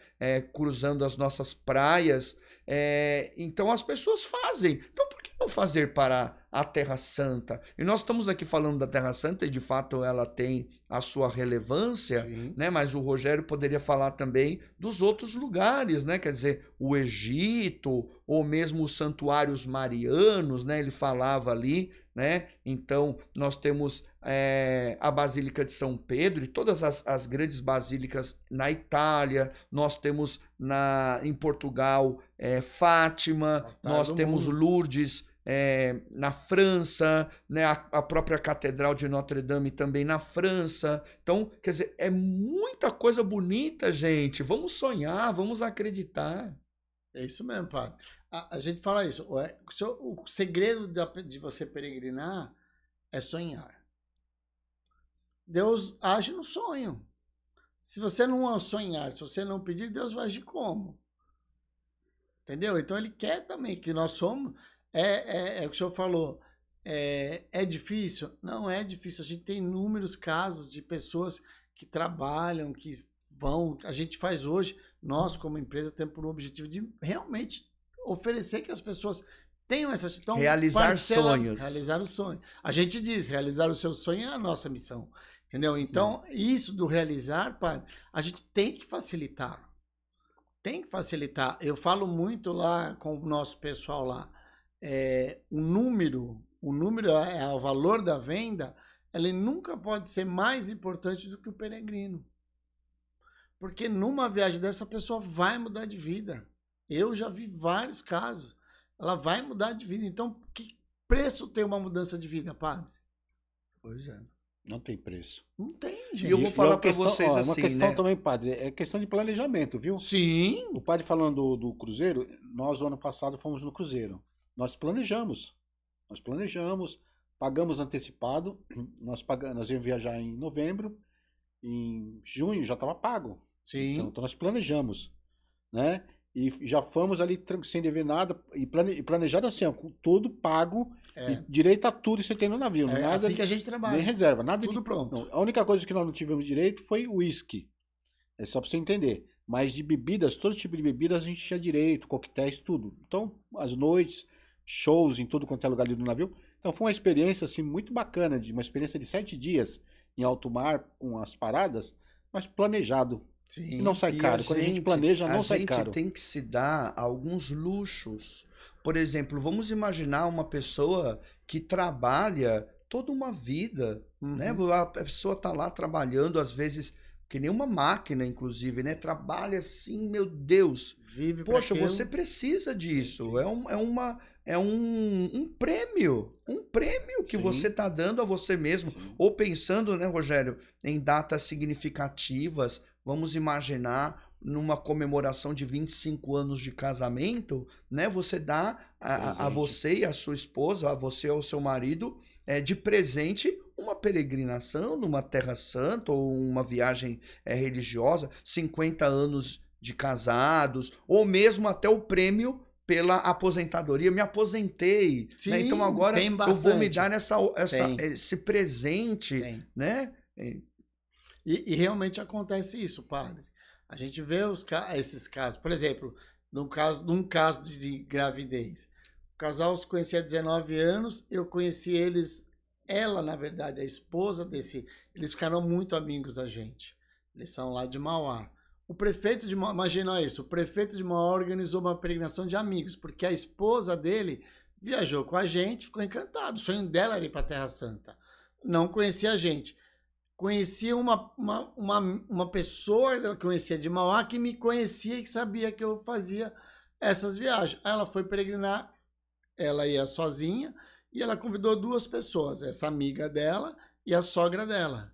Cruzando as nossas praias. Então, as pessoas fazem. Então, por que não fazer para a Terra Santa? E nós estamos aqui falando da Terra Santa e, de fato, ela tem a sua relevância, Sim. né? Mas o Rogério poderia falar também dos outros lugares, né? Quer dizer, o Egito, ou mesmo os santuários marianos, né? Ele falava ali, né? Então, nós temos a Basílica de São Pedro e todas as grandes basílicas na Itália, nós temos em Portugal Fátima, nós temos Lourdes na França, né? A própria Catedral de Notre-Dame também na França. Então, quer dizer, é muita coisa bonita, gente. Vamos sonhar, vamos acreditar. É isso mesmo, padre. A gente fala isso. O segredo de você peregrinar é sonhar. Deus age no sonho. Se você não sonhar, se você não pedir, Deus vai agir como? Entendeu? Então ele quer também que nós somos. É o que o senhor falou. É difícil? Não é difícil. A gente tem inúmeros casos de pessoas que trabalham, que vão. A gente faz hoje, nós como empresa temos por objetivo de realmente oferecer que as pessoas tenham essa atitude. Então, realizar sonhos. Realizar o sonho. A gente diz, realizar o seu sonho é a nossa missão. Entendeu? Então, isso do realizar, padre, a gente tem que facilitar. Tem que facilitar. Eu falo muito lá com o nosso pessoal lá. O número é o valor da venda, ele nunca pode ser mais importante do que o peregrino. Porque numa viagem dessa, a pessoa vai mudar de vida. Eu já vi vários casos. Ela vai mudar de vida. Então, que preço tem uma mudança de vida, padre? Pois é. Não tem preço. Não tem, gente. E eu vou falar para vocês assim, uma questão né? também, padre, é questão de planejamento, viu? Sim. O padre falando do cruzeiro, nós, o ano passado, fomos no cruzeiro. Nós planejamos, pagamos antecipado, nós íamos viajar em novembro, em junho já estava pago. Sim. Então nós planejamos, né? E já fomos ali sem dever nada, e planejado assim, ó, com tudo pago, e direito a tudo que você tem no navio. Nada assim que a gente trabalha. Nem reserva, nada tudo pronto. Não, a única coisa que nós não tivemos direito foi o uísque. É só para você entender. Mas de bebidas, todo tipo de bebidas a gente tinha direito, coquetéis, tudo. Então, as noites, shows em tudo quanto é lugar ali no navio. Então foi uma experiência assim muito bacana, uma experiência de 7 dias em alto mar, com as paradas, mas planejado. Sim. E não sai caro. Quando a gente planeja, não sai caro. A gente tem que se dar alguns luxos. Por exemplo, vamos imaginar uma pessoa que trabalha toda uma vida, né? A pessoa tá lá trabalhando, às vezes, que nem uma máquina, inclusive, né? Trabalha assim, meu Deus. Vive. Poxa, você precisa disso. Precisa. É um prêmio. Um prêmio que você tá dando a você mesmo. Ou pensando, né, Rogério, em datas significativas. Vamos imaginar numa comemoração de 25 anos de casamento, né? Você dá a você e a sua esposa, a você e ao seu marido, de presente uma peregrinação numa Terra Santa ou uma viagem religiosa, 50 anos de casados, ou mesmo até o prêmio pela aposentadoria. Me aposentei, Sim, né? Então agora eu vou me dar esse presente, né? E realmente acontece isso, padre. A gente vê esses casos. Por exemplo, num caso de gravidez. O casal se conhecia há 19 anos, eu conheci ela, na verdade, a esposa eles ficaram muito amigos da gente. Eles são lá de Mauá. O prefeito de Mauá, imagina isso, o prefeito de Mauá organizou uma peregrinação de amigos, porque a esposa dele viajou com a gente, ficou encantado. O sonho dela era ir para a Terra Santa. Não conhecia a gente. Conhecia uma pessoa que eu conhecia de Mauá que me conhecia e que sabia que eu fazia essas viagens. Aí ela foi peregrinar, ela ia sozinha e ela convidou 2 pessoas, essa amiga dela e a sogra dela,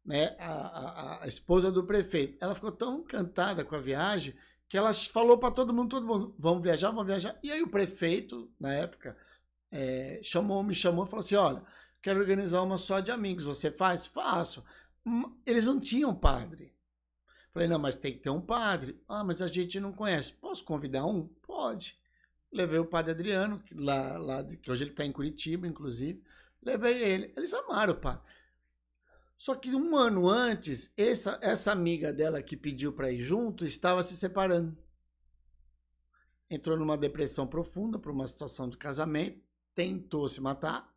né? A esposa do prefeito. Ela ficou tão encantada com a viagem que ela falou para todo mundo, vamos viajar. E aí o prefeito, na época, me chamou e falou assim, olha, quero organizar uma só de amigos. Você faz? Faço. Eles não tinham padre. Falei, não, mas tem que ter um padre. Ah, mas a gente não conhece. Posso convidar um? Pode. Levei o padre Adriano, que hoje ele está em Curitiba, inclusive. Levei ele. Eles amaram o padre. Só que um ano antes, essa amiga dela que pediu para ir junto estava se separando. Entrou numa depressão profunda por uma situação de casamento, tentou se matar,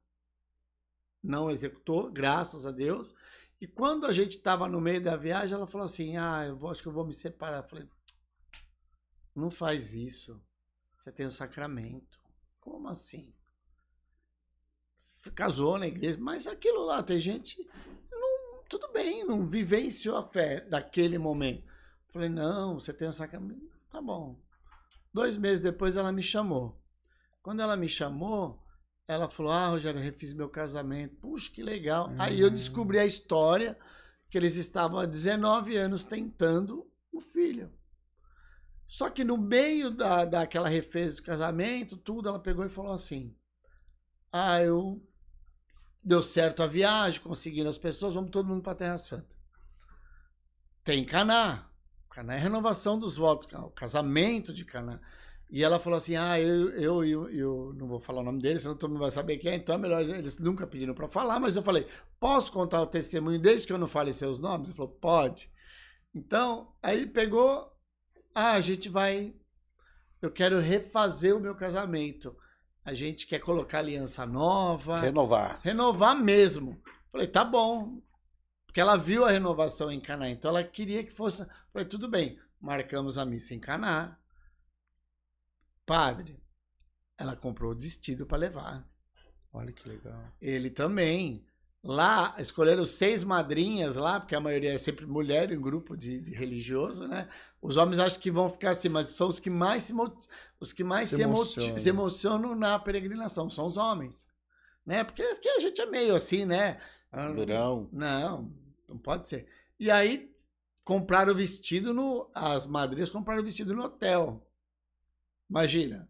não executou, graças a Deus. E quando a gente estava no meio da viagem, ela falou assim, acho que eu vou me separar. Eu falei, não faz isso, você tem o sacramento. Como assim? Casou na igreja, mas aquilo lá, tem gente, tudo bem, não vivenciou a fé daquele momento. Eu falei, não, você tem o sacramento, tá bom. 2 meses depois ela me chamou. Quando ela me chamou, ela falou, Rogério, eu refiz meu casamento. Puxa, que legal. Aí eu descobri a história que eles estavam há 19 anos tentando o filho. Só que no meio daquela refez do casamento, tudo, ela pegou e falou assim, deu certo a viagem, conseguiram as pessoas, vamos todo mundo para a Terra Santa. Tem Caná. Caná é renovação dos votos, o casamento de Caná. E ela falou assim, eu não vou falar o nome dele, senão todo mundo vai saber quem é, então é melhor, eles nunca pediram para falar, mas eu falei, posso contar o testemunho desde que eu não fale seus nomes? Ele falou, pode. Então, aí ele pegou, a gente vai, eu quero refazer o meu casamento. A gente quer colocar aliança nova. Renovar mesmo. Falei, tá bom. Porque ela viu a renovação em Caná, então ela queria que fosse. Falei, tudo bem. Marcamos a missa em Caná. Padre, ela comprou o vestido para levar. Olha que legal. Ele também. Lá, escolheram 6 madrinhas lá, porque a maioria é sempre mulher em grupo de religioso, né? Os homens acham que vão ficar assim, mas são os que mais se emocionam na peregrinação, são os homens, né? Porque a gente é meio assim, né? Durão. Não pode ser. E aí, compraram o vestido as madrinhas compraram o vestido no hotel. Imagina.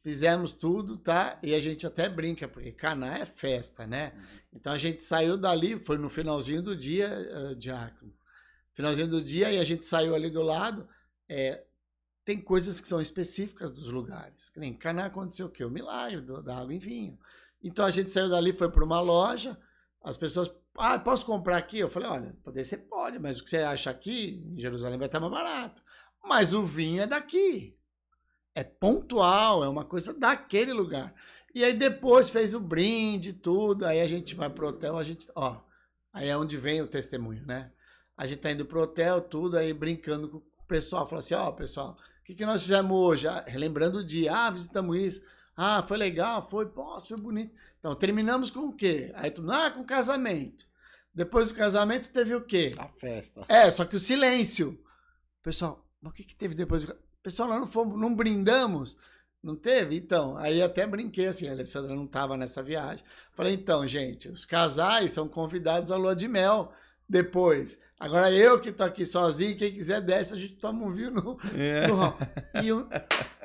Fizemos tudo, tá? E a gente até brinca, porque Caná é festa, né? Então a gente saiu dali, foi no finalzinho do dia, diácono. Finalzinho do dia, e a gente saiu ali do lado. Tem coisas que são específicas dos lugares. Que nem Caná aconteceu o quê? O milagre da água em vinho. Então a gente saiu dali, foi para uma loja, as pessoas, posso comprar aqui? Eu falei, olha, poder você pode, mas o que você acha aqui, em Jerusalém vai estar mais barato. Mas o vinho é daqui. É pontual, é uma coisa daquele lugar. E aí depois fez o brinde, tudo, aí a gente vai pro hotel, aí é onde vem o testemunho, né? A gente tá indo pro hotel, tudo, aí brincando com o pessoal, fala assim, pessoal, o que nós fizemos hoje? Relembrando o dia, visitamos isso, foi legal, foi bonito. Então, terminamos com o quê? Aí tudo, com o casamento. Depois do casamento teve o quê? A festa. Só que o silêncio. Pessoal, mas o que teve depois do casamento? Pessoal, nós não brindamos? Não teve? Então, aí até brinquei assim, a Alessandra não estava nessa viagem. Falei, então, gente, os casais são convidados à lua de mel depois. Agora eu que tô aqui sozinho, quem quiser desce, a gente toma um vinho no hall.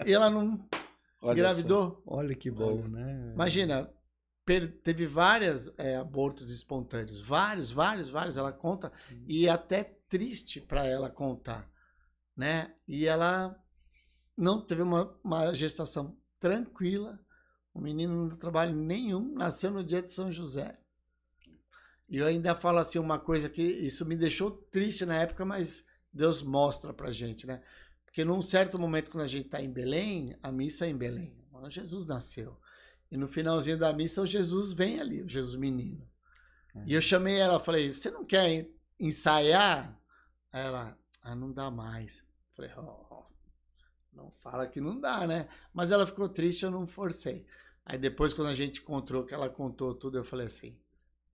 E ela não engravidou. Olha que bom, né? Imagina, teve vários abortos espontâneos. Vários. Ela conta. E é até triste para ela contar, né? E ela não teve uma gestação tranquila, o menino não deu trabalho nenhum, nasceu no dia de São José. E eu ainda falo assim uma coisa que isso me deixou triste na época, mas Deus mostra pra gente, né? Porque num certo momento, quando a gente tá em Belém, a missa é em Belém, Jesus nasceu. E no finalzinho da missa, o Jesus vem ali, o Jesus menino. E eu chamei ela, falei, você não quer ensaiar? Aí ela, não dá mais. Falei, não fala que não dá, né? Mas ela ficou triste, eu não forcei. Aí depois, quando a gente encontrou, que ela contou tudo, eu falei assim,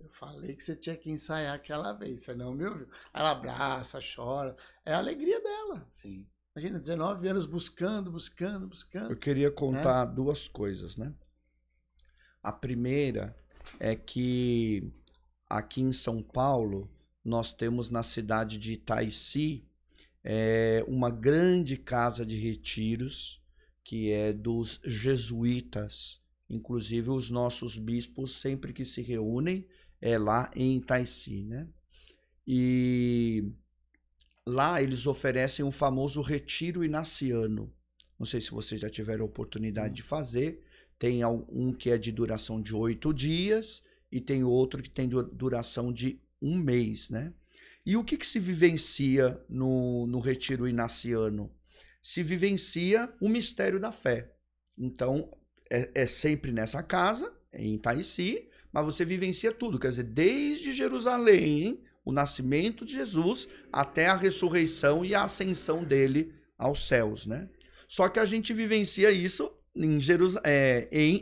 eu falei que você tinha que ensaiar aquela vez, você não me ouviu. Ela abraça, chora, é a alegria dela. Sim. Imagina, 19 anos buscando. Eu queria contar 2 coisas, né? A primeira é que aqui em São Paulo, nós temos na cidade de Itaici, uma grande casa de retiros, que é dos jesuítas. Inclusive, os nossos bispos, sempre que se reúnem, é lá em Itaici, né? E lá eles oferecem o famoso retiro inaciano. Não sei se vocês já tiveram a oportunidade de fazer. Tem um que é de duração de 8 dias e tem outro que tem duração de 1 mês, né? E o que se vivencia no retiro inaciano? Se vivencia o mistério da fé. Então, é sempre nessa casa, em Itaici, mas você vivencia tudo. Quer dizer, desde Jerusalém, o nascimento de Jesus, até a ressurreição e a ascensão dele aos céus, né? Só que a gente vivencia isso em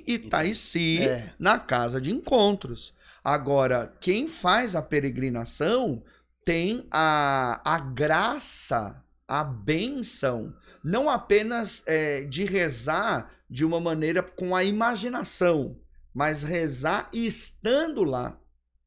Itaici, na casa de encontros. Agora, quem faz a peregrinação tem a graça, a bênção, não apenas de rezar de uma maneira com a imaginação, mas rezar estando lá,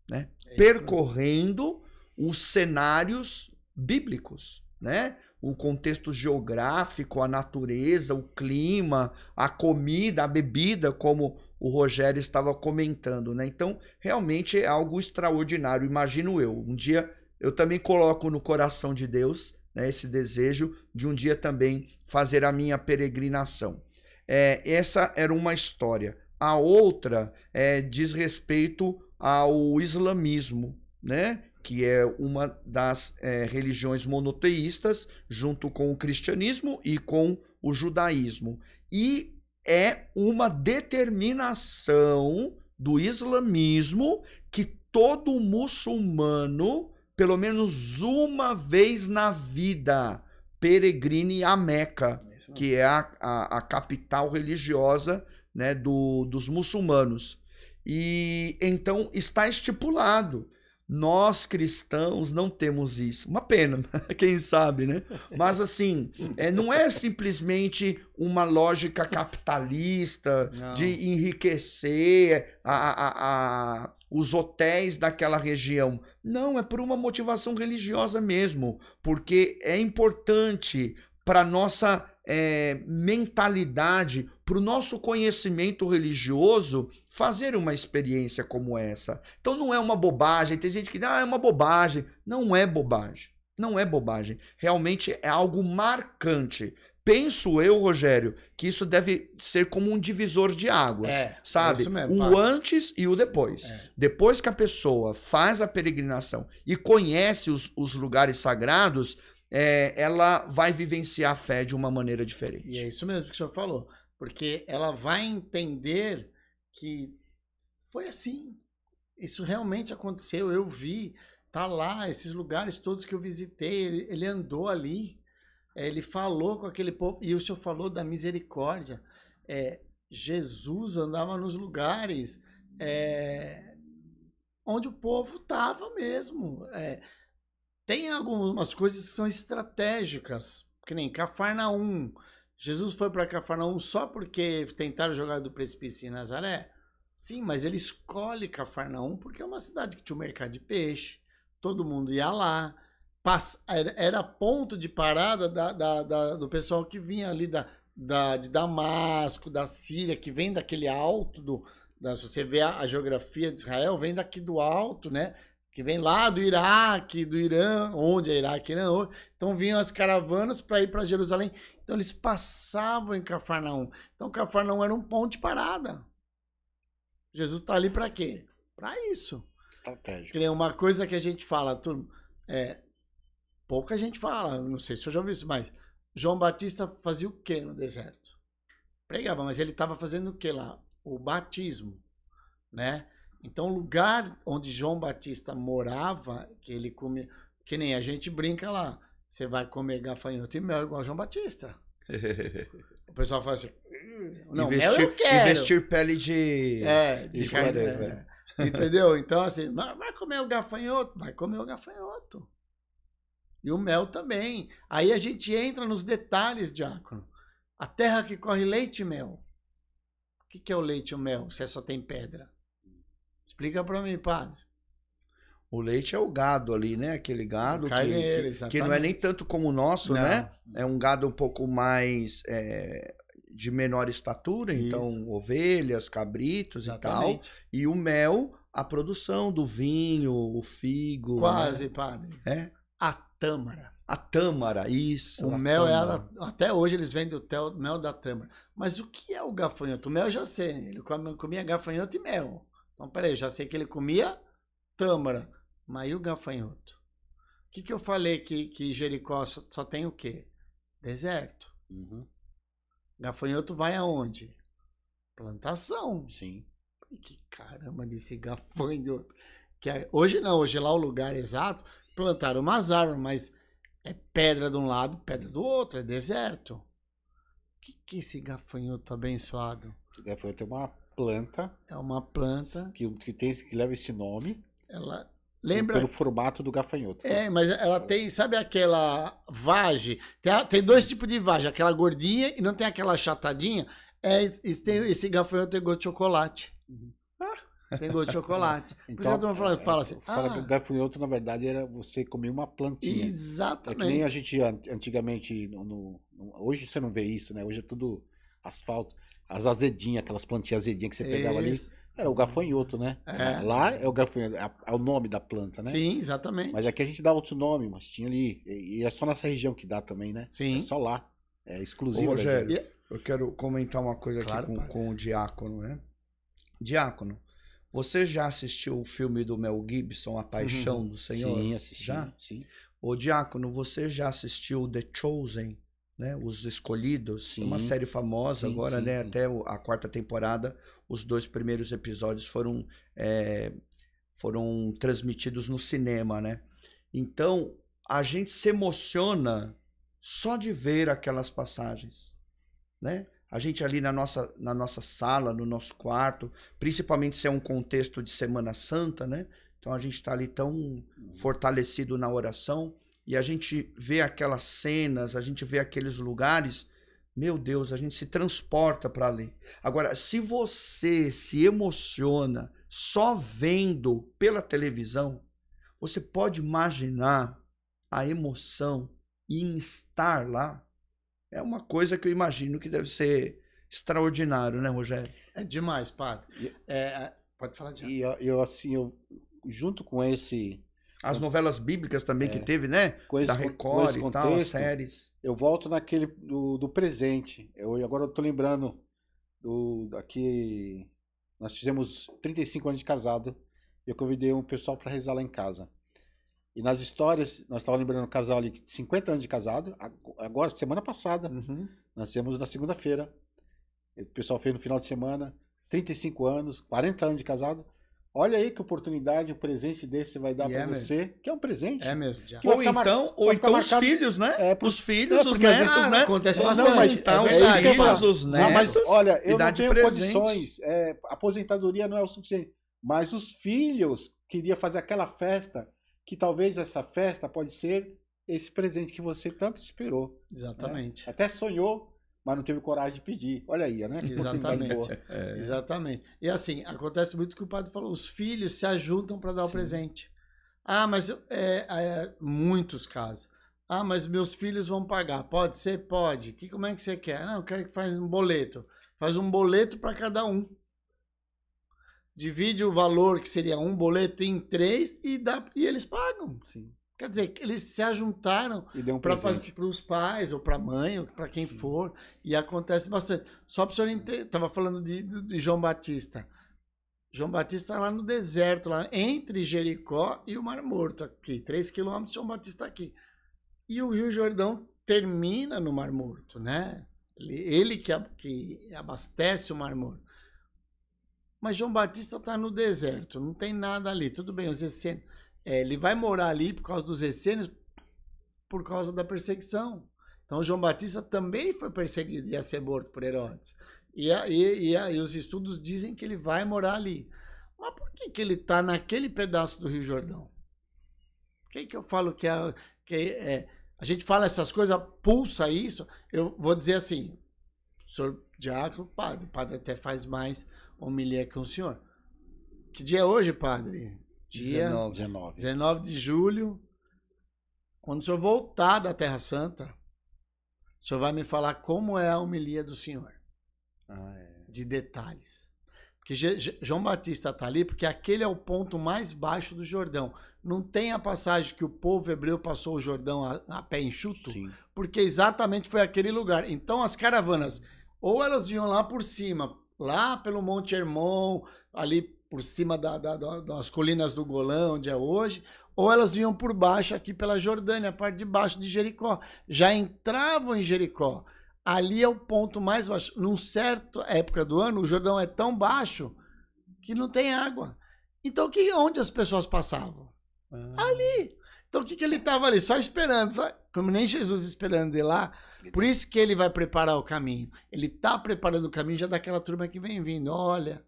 né? Percorrendo os cenários bíblicos, né? O contexto geográfico, a natureza, o clima, a comida, a bebida, como o Rogério estava comentando, né? Então, realmente é algo extraordinário, imagino eu. Um dia eu também coloco no coração de Deus, né, esse desejo de um dia também fazer a minha peregrinação. Essa era uma história. A outra diz respeito ao islamismo, né? Que é uma das religiões monoteístas, junto com o cristianismo e com o judaísmo. E é uma determinação do islamismo que todo muçulmano, pelo menos uma vez na vida, peregrine a Meca, que é a capital religiosa, né, dos muçulmanos. E então está estipulado. Nós cristãos não temos isso. Uma pena, quem sabe, né? Mas assim, não é simplesmente uma lógica capitalista de enriquecer os hotéis daquela região. Não, é por uma motivação religiosa mesmo, porque é importante para nossa mentalidade, para o nosso conhecimento religioso, fazer uma experiência como essa. Então não é uma bobagem. Tem gente que diz, é uma bobagem. Não é bobagem. Não é bobagem. Realmente é algo marcante. Penso eu, Rogério, que isso deve ser como um divisor de águas, sabe? Isso mesmo, o antes e o depois. Depois que a pessoa faz a peregrinação e conhece os lugares sagrados, ela vai vivenciar a fé de uma maneira diferente. E é isso mesmo que o senhor falou. Porque ela vai entender que foi assim. Isso realmente aconteceu. Eu vi, tá lá, esses lugares todos que eu visitei, ele andou ali, ele falou com aquele povo, e o senhor falou da misericórdia. Jesus andava nos lugares onde o povo estava mesmo. Tem algumas coisas que são estratégicas, que nem Cafarnaum. Jesus foi para Cafarnaum só porque tentaram jogar do precipício em Nazaré? Sim, mas ele escolhe Cafarnaum porque é uma cidade que tinha um mercado de peixe, todo mundo ia lá, era ponto de parada do pessoal que vinha ali de Damasco, da Síria, que vem daquele alto, se você vê a geografia de Israel, vem daqui do alto, né? Que vem lá do Iraque, do Irã, onde é Iraque e Irã. Então vinham as caravanas para ir para Jerusalém. Então eles passavam em Cafarnaum. Então Cafarnaum era um ponto de parada. Jesus está ali para quê? Para isso. Estratégico. Que uma coisa que a gente fala, pouca gente fala, não sei se eu já ouviu isso, mas João Batista fazia o quê no deserto? Pregava, mas ele estava fazendo o quê lá? O batismo, né? Então, o lugar onde João Batista morava, que ele comia, que nem a gente brinca lá, você vai comer gafanhoto e mel igual João Batista. O pessoal fala assim, não, mel eu quero. E vestir pele de carne. Entendeu? Então, assim, vai comer o gafanhoto? Vai comer o gafanhoto. E o mel também. Aí a gente entra nos detalhes, diácono. A terra que corre leite e mel. O que é o leite e o mel, se só tem pedra? Explica para mim, padre. O leite é o gado ali, né? Aquele gado carneiro, que não é nem tanto como o nosso, né? É um gado um pouco mais de menor estatura, Isso. então ovelhas, cabritos Exatamente. e tal. E o mel, a produção do vinho, o figo. Quase, né? padre. É? A tâmara. A tâmara, isso. O a mel tâmara. até hoje eles vendem o mel da tâmara. Mas o que é o gafanhoto? O mel eu já sei, ele comia gafanhoto e mel. Então, peraí, eu já sei que ele comia tâmara. Mas e o gafanhoto? O que eu falei que Jericó só tem o quê? Deserto. Uhum. Gafanhoto vai aonde? Plantação. Sim. Que caramba desse gafanhoto. Hoje não, hoje lá o lugar exato, plantaram umas árvores, mas é pedra de um lado, pedra do outro, é deserto. O que é esse gafanhoto abençoado? Esse gafanhoto é uma planta É uma planta, que leva esse nome ela lembra... pelo formato do gafanhoto. Mas ela tem, sabe aquela vagem? Tem dois tipos de vagem, aquela gordinha e não tem aquela achatadinha. Esse gafanhoto tem gosto de chocolate. Tem gosto de chocolate. Então, Por isso fala assim. Fala que o gafanhoto, na verdade, era você comer uma plantinha. Exatamente. É que nem a gente antigamente, hoje você não vê isso, né? Hoje é tudo asfalto. As azedinhas, aquelas plantinhas azedinhas que você pegava ali, era o gafanhoto, né? Lá é o gafanhoto, é o nome da planta, né? Sim, exatamente. Mas aqui a gente dá outro nome, mas tinha ali. E é só nessa região que dá também, né? Sim. É só lá. É exclusivo. Ô, Rogério, eu quero comentar uma coisa aqui com o Diácono, né? Diácono, você já assistiu o filme do Mel Gibson, A Paixão do Senhor? Sim, assisti. Já? Sim. Ô, Diácono, você já assistiu The Chosen, né? Os Escolhidos? Sim. Uma série famosa Sim, agora, sim, né? sim. Até a 4ª temporada, os 2 primeiros episódios foram transmitidos no cinema, né? Então, a gente se emociona só de ver aquelas passagens, né? A gente ali na nossa sala, no nosso quarto, principalmente se é um contexto de Semana Santa, né? Então a gente está ali tão fortalecido na oração e a gente vê aquelas cenas, a gente vê aqueles lugares, meu Deus, a gente se transporta para ali. Agora, se você se emociona só vendo pela televisão, você pode imaginar a emoção em estar lá. É uma coisa que eu imagino que deve ser extraordinário, né, Rogério? É demais, padre. Pode falar de E eu junto com esse... As novelas bíblicas também que teve, né? Com esse, da Record com e tal, as séries. Eu volto naquele do presente. Agora eu tô lembrando aqui... Nós fizemos 35 anos de casado. Eu convidei um pessoal para rezar lá em casa. E nas histórias, nós estávamos lembrando um casal ali de 50 anos de casado, agora, semana passada, nós temos na segunda-feira. O pessoal fez no final de semana, 35 anos, 40 anos de casado. Olha aí que oportunidade, um presente desse vai dar para você, que é um presente. É mesmo, já. Ou então os filhos, né? Os filhos, os netos, né? Acontece bastante. bastante. Os filhos, os netos. Mas olha, eu não tenho presente. condições, aposentadoria não é o suficiente. Mas os filhos queriam fazer aquela festa, que talvez essa festa pode ser esse presente que você tanto esperou. Exatamente. Né? Até sonhou, mas não teve coragem de pedir. Olha aí, né? Exatamente. Exatamente. E assim, acontece muito o que o padre falou, os filhos se ajuntam para dar o presente. Ah, mas muitos casos. Ah, mas meus filhos vão pagar. Pode ser? Pode. Como é que você quer? Não, eu quero que faz um boleto. Faz um boleto para cada um. Divide o valor, que seria um boleto, em 3 e eles pagam. Sim. Quer dizer, eles se ajuntaram para fazer para os pais, ou para a mãe, ou para quem for. E acontece bastante. Só para o senhor entender, estava falando de João Batista. João Batista lá no deserto, lá entre Jericó e o Mar Morto, aqui. 3 quilômetros, João Batista aqui. E o Rio Jordão termina no Mar Morto, né? Ele que abastece o Mar Morto. Mas João Batista está no deserto, não tem nada ali. Tudo bem, os essênios. Ele vai morar ali por causa dos essênios, por causa da perseguição. Então, João Batista também foi perseguido e ia ser morto por Herodes. E os estudos dizem que ele vai morar ali. Mas por que ele está naquele pedaço do Rio Jordão? Por que eu falo que a gente fala essas coisas, pulsa isso? Eu vou dizer assim, senhor diácono, o padre até faz mais homilia que o senhor. Que dia é hoje, padre? Dia 19 de julho. Quando o senhor voltar da Terra Santa, o senhor vai me falar como é a homilia do senhor. De detalhes. Porque João Batista está ali porque aquele é o ponto mais baixo do Jordão. Não tem a passagem que o povo hebreu passou o Jordão a pé enxuto, Sim. porque exatamente foi aquele lugar. Então as caravanas, ou elas vinham lá por cima, lá pelo Monte Hermon, ali por cima das colinas do Golã, onde é hoje, ou elas vinham por baixo aqui pela Jordânia, a parte de baixo de Jericó. Já entravam em Jericó. Ali é o ponto mais baixo. Num certa época do ano, o Jordão é tão baixo que não tem água. Então, onde as pessoas passavam? Ali. Então, o que ele estava ali? Só esperando. Sabe? Como nem Jesus esperando de lá. Por isso que ele vai preparar o caminho. Ele está preparando o caminho já daquela turma que vem vindo. Olha,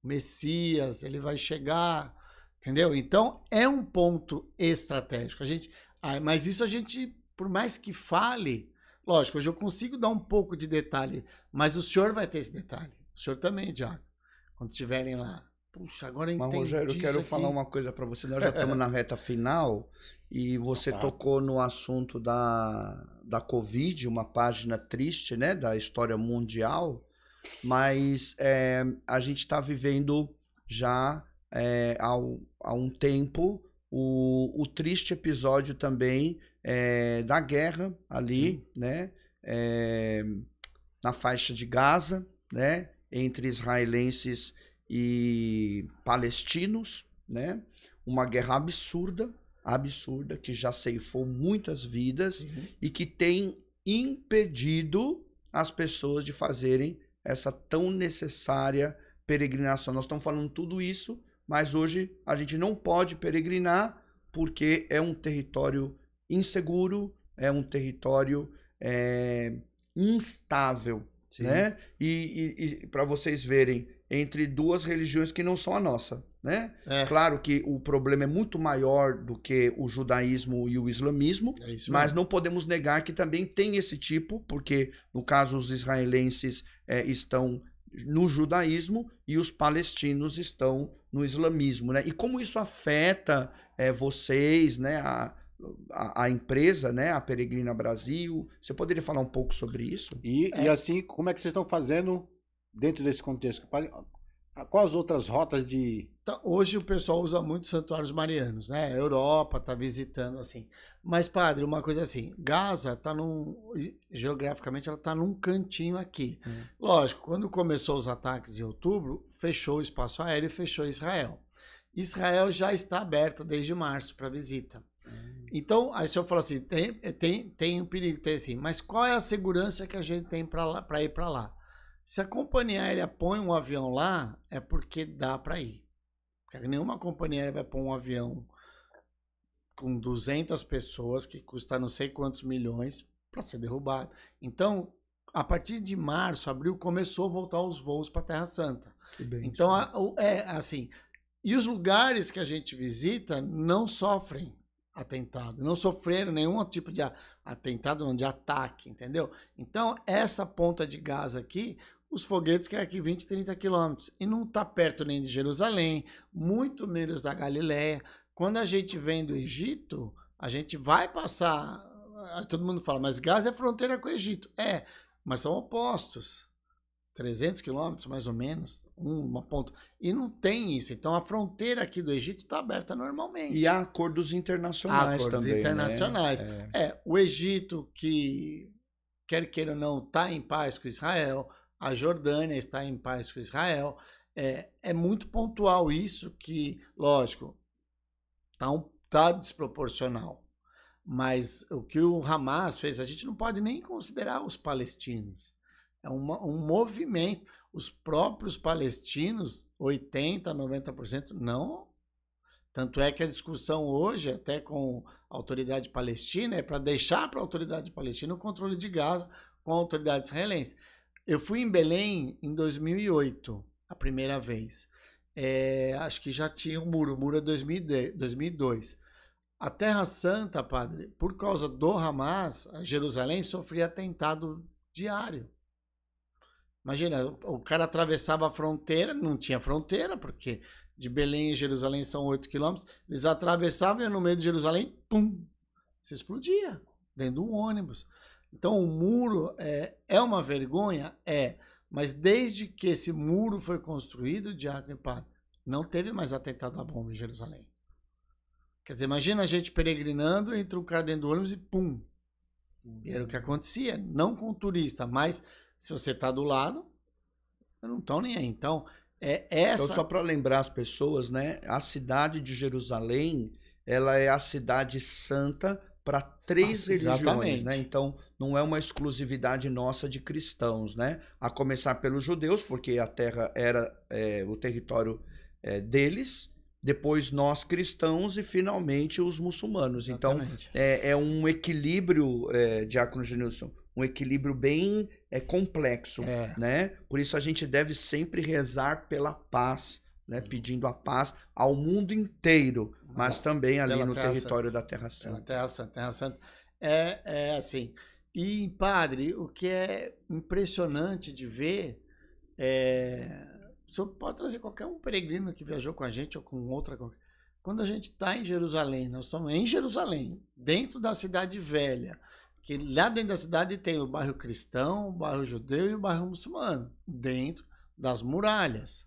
o Messias, ele vai chegar. Entendeu? Então, é um ponto estratégico. Mas isso a gente, por mais que fale... Lógico, hoje eu consigo dar um pouco de detalhe, mas o senhor vai ter esse detalhe. O senhor também, Diago. Quando estiverem lá. Puxa, agora eu entendi. Mas, Rogério, eu quero falar uma coisa para você. Nós já estamos na reta final e você tocou no assunto da Covid, uma página triste, né, da história mundial, mas a gente está vivendo já há um tempo o triste episódio também da guerra ali, sim, né, na faixa de Gaza, né, entre israelenses e palestinos, né, uma guerra absurda, que já ceifou muitas vidas, uhum, e que tem impedido as pessoas de fazerem essa tão necessária peregrinação. Nós estamos falando tudo isso, mas hoje a gente não pode peregrinar porque é um território inseguro, é um território instável, sim, né? E para vocês verem, entre duas religiões que não são a nossa, né? Claro que o problema é muito maior do que o judaísmo e o islamismo, mas não podemos negar que também tem esse tipo, porque no caso os israelenses estão no judaísmo e os palestinos estão no islamismo, né? E como isso afeta vocês, né? A empresa, né? A Peregrina Brasil. Você poderia falar um pouco sobre isso? E assim, como é que vocês estão fazendo dentro desse contexto? Quais as outras rotas de... Então, hoje o pessoal usa muito santuários marianos, né? A Europa tá visitando, assim. Mas, padre, uma coisa assim, Gaza tá geograficamente, ela tá num cantinho aqui. Lógico, quando começou os ataques em outubro, fechou o espaço aéreo e fechou Israel. Israel já está aberto desde março para visita. Então, aí o senhor falou assim, tem um perigo, tem assim, mas qual é a segurança que a gente tem para ir para lá? Se a companhia aérea põe um avião lá, é porque dá para ir. Porque nenhuma companhia aérea vai pôr um avião com 200 pessoas, que custa não sei quantos milhões, para ser derrubado. Então, a partir de março, abril, começou a voltar os voos para Terra Santa. Que bem, então, assim... E os lugares que a gente visita não sofrem atentado, não sofreram nenhum tipo de atentado, não, de ataque, entendeu? Então, essa ponta de Gaza aqui, os foguetes que é aqui 20, 30 quilômetros, e não está perto nem de Jerusalém, muito menos da Galileia. Quando a gente vem do Egito, a gente vai passar, todo mundo fala, mas Gaza é fronteira com o Egito. Mas são opostos. 300 quilômetros, mais ou menos, uma ponta. E não tem isso. Então, a fronteira aqui do Egito está aberta normalmente. E há acordos internacionais também, acordos internacionais. Né? O Egito, que, quer queira ou não, está em paz com Israel. A Jordânia está em paz com Israel. É muito pontual isso que, lógico, tá desproporcional. Mas o que o Hamas fez, a gente não pode nem considerar os palestinos. É um movimento. Os próprios palestinos, 80%, 90%, não. Tanto é que a discussão hoje, até com a autoridade palestina, é para deixar para a autoridade palestina o controle de Gaza com a autoridade israelense. Eu fui em Belém em 2008, a primeira vez. Acho que já tinha o muro é 2002. A Terra Santa, padre, por causa do Hamas, Jerusalém sofria atentado diário. Imagina, o cara atravessava a fronteira, não tinha fronteira, porque de Belém e Jerusalém são 8 quilômetros, eles atravessavam e no meio de Jerusalém, pum, se explodia, dentro de um ônibus. Então o muro é uma vergonha? Mas desde que esse muro foi construído, diácono e padre, não teve mais atentado à bomba em Jerusalém. Quer dizer, imagina a gente peregrinando, entra um cara dentro do ônibus e pum. E era o que acontecia, não com o turista, mas se você está do lado, não estão nem aí. Então, essa... Então, só para lembrar as pessoas, né? A cidade de Jerusalém, ela é a cidade santa para 3 religiões, exatamente. né? Então, não é uma exclusividade nossa de cristãos, né? A começar pelos judeus, porque a terra era o território deles, depois nós cristãos e finalmente os muçulmanos. Exatamente. Então, é um equilíbrio, Diácono Genilson, um equilíbrio bem complexo, né? Por isso a gente deve sempre rezar pela paz, né? Pedindo a paz ao mundo inteiro, mas também ali no território da Terra Santa. Terra Santa. É assim. E, padre, o que é impressionante de ver o senhor pode trazer qualquer um peregrino que viajou com a gente ou com outra. Quando a gente está em Jerusalém, nós estamos em Jerusalém, dentro da cidade velha, que lá dentro da cidade tem o bairro cristão, o bairro judeu e o bairro muçulmano, dentro das muralhas.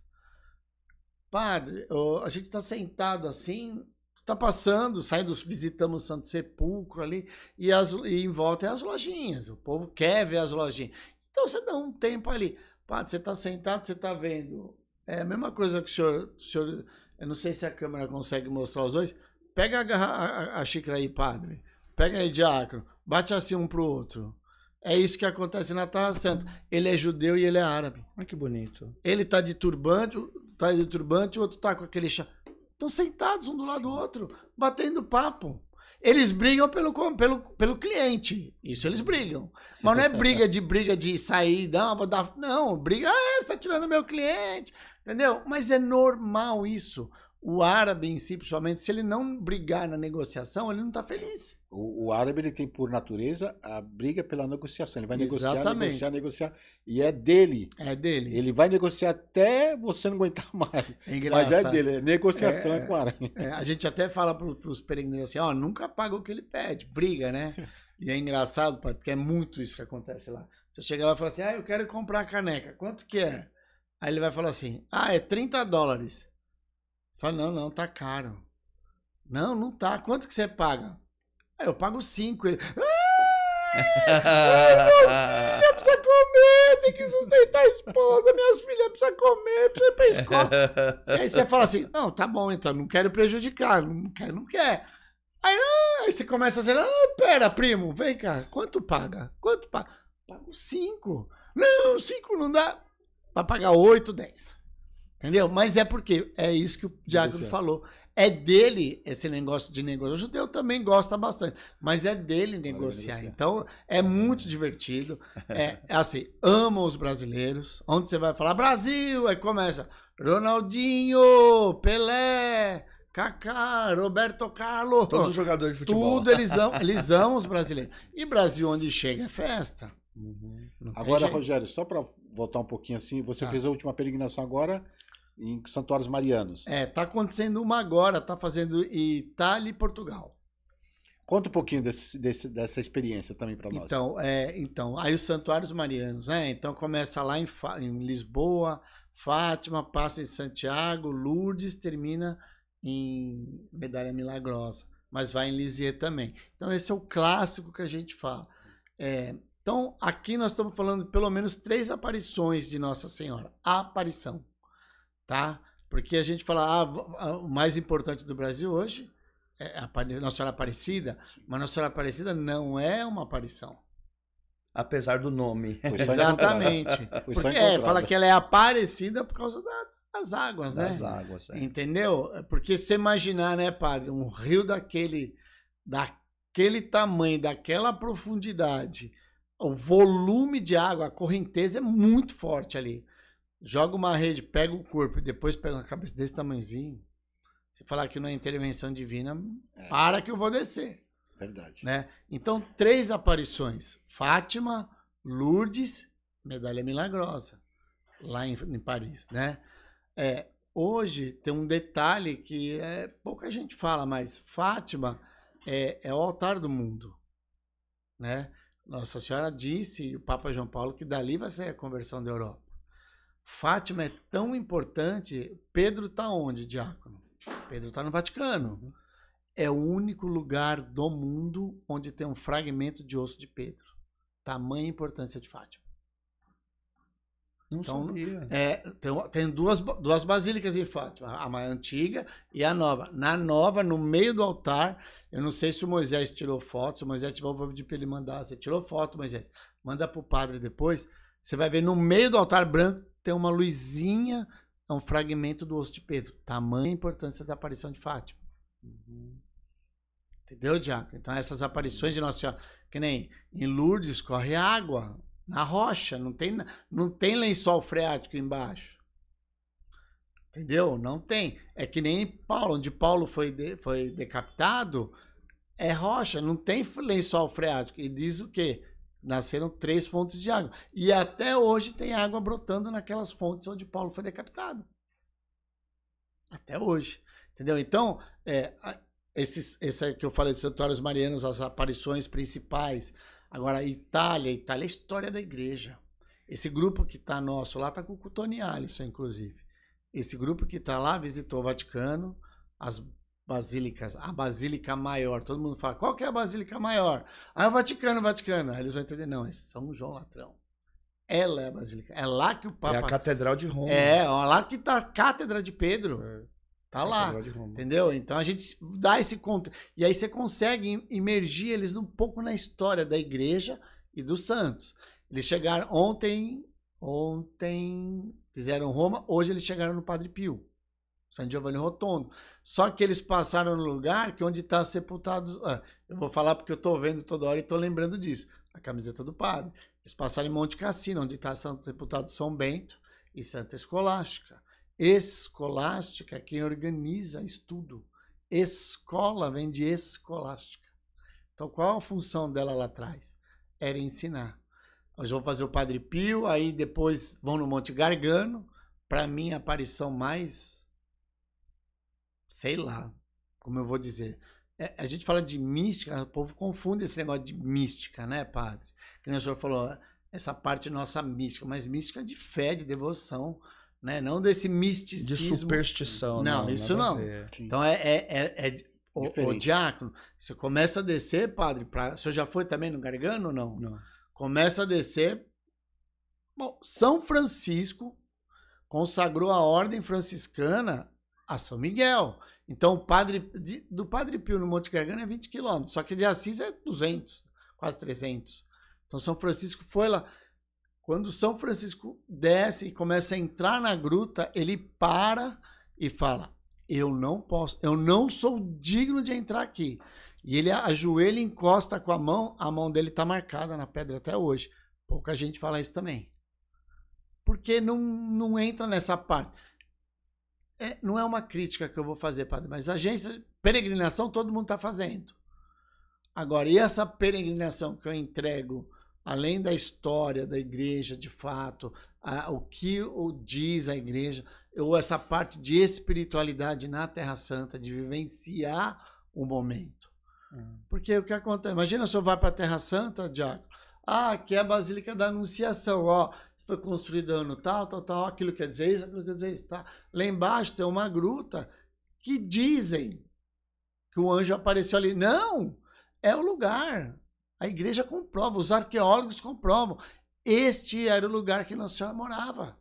Padre, a gente está sentado assim, está passando, visitamos o Santo Sepulcro ali, e em volta é as lojinhas, o povo quer ver as lojinhas. Então você dá um tempo ali. Padre, você está sentado, você está vendo. É a mesma coisa que o senhor. Eu não sei se a câmera consegue mostrar os dois. Pega a xícara aí, padre. Pega aí, diácono. Bate assim um pro outro. É isso que acontece na Terra Santa. Ele é judeu e ele é árabe. Olha que bonito. Ele tá de turbante, o outro tá com aquele chá. Estão sentados um do lado do outro, batendo papo. Eles brigam pelo cliente. Isso eles brigam. Mas não é briga de sair, não, vou dar. Não, briga, tá tirando meu cliente. Entendeu? Mas é normal isso. O árabe em si, principalmente, se ele não brigar na negociação, ele não tá feliz. O árabe, ele tem por natureza a briga pela negociação. Ele vai Exatamente. negociar. E é dele. É dele. Ele vai negociar até você não aguentar mais. Mas é dele. Negociação é com o árabe. A gente até fala para os peregrinos assim, nunca paga o que ele pede. Briga, né? E é engraçado, porque é muito isso que acontece lá. Você chega lá e fala assim, eu quero comprar a caneca. Quanto que é? Aí ele vai falar assim, é $30. Fala, não, tá caro. Não tá. Quanto que você paga? Eu pago 5. Ele, minhas filhas precisam comer, tem que sustentar a esposa, minhas filhas precisam comer, precisam ir pra escola. E aí você fala assim, não, tá bom, então, não quero prejudicar, não quer. Aí você começa a dizer, pera, primo, vem cá, quanto paga? Pago 5. Não, 5 não dá. Vai pagar 8, 10. Entendeu? Mas é porque é isso que o diácono falou. É dele esse negócio de negociar. O judeu também gosta bastante, mas é dele negociar. Então, é muito divertido. É assim, ama os brasileiros. Onde você vai falar Brasil, aí começa Ronaldinho, Pelé, Kaká, Roberto Carlos. Todos os jogadores de futebol. Tudo eles amam os brasileiros. E Brasil, onde chega, é festa. Agora, Rogério, só para voltar um pouquinho assim, você fez a última peregrinação agora em Santuários Marianos. Tá acontecendo uma agora, tá fazendo Itália e Portugal. Conta um pouquinho dessa experiência também para nós. Então, aí os Santuários Marianos, né? Então começa lá em Lisboa, Fátima, passa em Santiago, Lourdes, termina em Medalha Milagrosa, mas vai em Lisieux também. Então esse é o clássico que a gente fala. Então aqui nós estamos falando de pelo menos 3 aparições de Nossa Senhora. A aparição. Tá? Porque a gente fala, o mais importante do Brasil hoje é a Nossa Senhora Aparecida, mas Nossa Senhora Aparecida não é uma aparição. Apesar do nome. Exatamente. Porque fala que ela é aparecida por causa das águas, né? Das águas, Entendeu? Porque se imaginar, né, padre, um rio daquele tamanho, daquela profundidade, o volume de água, a correnteza é muito forte ali. Joga uma rede, pega o corpo e depois pega uma cabeça desse tamanhozinho. Se falar que não é intervenção divina, para que eu vou descer. Verdade. Né? Então, 3 aparições. Fátima, Lourdes, Medalha Milagrosa. Lá em Paris, né? Hoje tem um detalhe que pouca gente fala, mas Fátima é o altar do mundo. Né? Nossa Senhora disse, e o Papa João Paulo, que dali vai ser a conversão da Europa. Fátima é tão importante. Pedro está onde, diácono? Pedro está no Vaticano. É o único lugar do mundo onde tem um fragmento de osso de Pedro. Tamanha importância de Fátima. Não sabia. Tem duas basílicas em Fátima, a mais antiga e a nova. Na nova, no meio do altar, eu não sei se o Moisés tirou foto, se o Moisés tiver, eu vou pedir para ele mandar. Você tirou foto, Moisés? Manda para o padre depois. Você vai ver no meio do altar branco, tem uma luzinha, é um fragmento do osso de Pedro. Tamanha importância da aparição de Fátima. Entendeu, Diácono? Então, essas aparições de Nossa Senhora, que nem em Lourdes, corre água na rocha, não tem lençol freático embaixo. Entendeu? Não tem. É que nem Paulo, onde Paulo foi decapitado, é rocha, não tem lençol freático. E diz o quê? Nasceram 3 fontes de água. E até hoje tem água brotando naquelas fontes onde Paulo foi decapitado. Até hoje. Entendeu? Então, esse que eu falei dos santuários marianos, as aparições principais. Agora, Itália é a história da igreja. Esse grupo que está nosso lá está com o Tony Alisson, inclusive. Esse grupo que está lá visitou o Vaticano, as basílicas, a Basílica Maior. Todo mundo fala, qual que é a Basílica Maior? Ah, o Vaticano. Aí eles vão entender, não, é São João Latrão. Ela é a Basílica. É lá que o Papa... É a Catedral de Roma. Lá que está a Cátedra de Pedro. Tá lá, entendeu? Então a gente dá esse conto. E aí você consegue imergir eles um pouco na história da igreja e dos santos. Eles chegaram ontem fizeram Roma, hoje eles chegaram no Padre Pio, San Giovanni Rotondo. Só que eles passaram no lugar que onde está sepultado. Eu vou falar porque eu estou vendo toda hora e estou lembrando disso. A camiseta do padre. Eles passaram em Monte Cassino, onde está sepultado São Bento e Santa Escolástica. Escolástica é quem organiza estudo. Escola vem de escolástica. Então, qual a função dela lá atrás? Era ensinar. Nós vamos fazer o Padre Pio, aí depois vão no Monte Gargano. Para mim, a aparição mais... Sei lá, como eu vou dizer. A gente fala de mística, o povo confunde esse negócio de mística, né, padre? Que nem o senhor falou, essa parte nossa mística, mas mística de fé, de devoção. Né? Não desse misticismo. De superstição. Não, isso não. Então o diácono, você começa a descer, padre, o senhor já foi também no Gargano ou não? Não. Começa a descer. Bom, São Francisco consagrou a ordem franciscana a São Miguel. Então, do Padre Pio no Monte Gargano é 20 quilômetros, só que de Assis é 200, quase 300. Então, São Francisco foi lá. Quando São Francisco desce e começa a entrar na gruta, ele para e fala, eu não sou digno de entrar aqui. E ele ajoelha e encosta com a mão dele está marcada na pedra até hoje. Pouca gente fala isso também. Porque não entra nessa parte. Não é uma crítica que eu vou fazer, padre, mas peregrinação todo mundo está fazendo. Agora, e essa peregrinação que eu entrego, além da história da igreja, de fato, o que diz a igreja, ou essa parte de espiritualidade na Terra Santa, de vivenciar o momento. Porque o que acontece? Imagina se eu vai para a Terra Santa, Diácono. Aqui é a Basílica da Anunciação, foi construída ano tal, aquilo quer dizer isso, aquilo quer dizer isso, tá? Lá embaixo tem uma gruta que dizem que o anjo apareceu ali. Não! É o lugar. A igreja comprova, os arqueólogos comprovam. Este era o lugar que Nossa Senhora morava.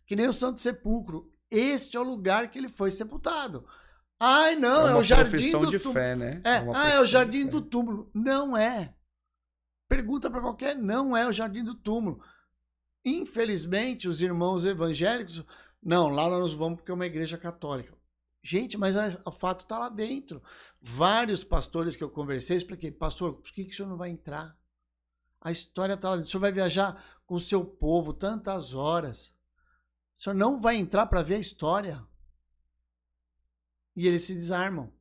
Que nem o Santo Sepulcro. Este é o lugar que ele foi sepultado. Ai, não, é o jardim do túmulo. Fé, né? É o jardim do túmulo. Não é. Pergunta para qualquer, não é o jardim do túmulo. Infelizmente, os irmãos evangélicos, não, lá nós vamos porque é uma igreja católica. Gente, mas o fato está lá dentro. Vários pastores que eu conversei, expliquei, pastor, por que o senhor não vai entrar? A história está lá dentro. O senhor vai viajar com o seu povo tantas horas. O senhor não vai entrar para ver a história. E eles se desarmam.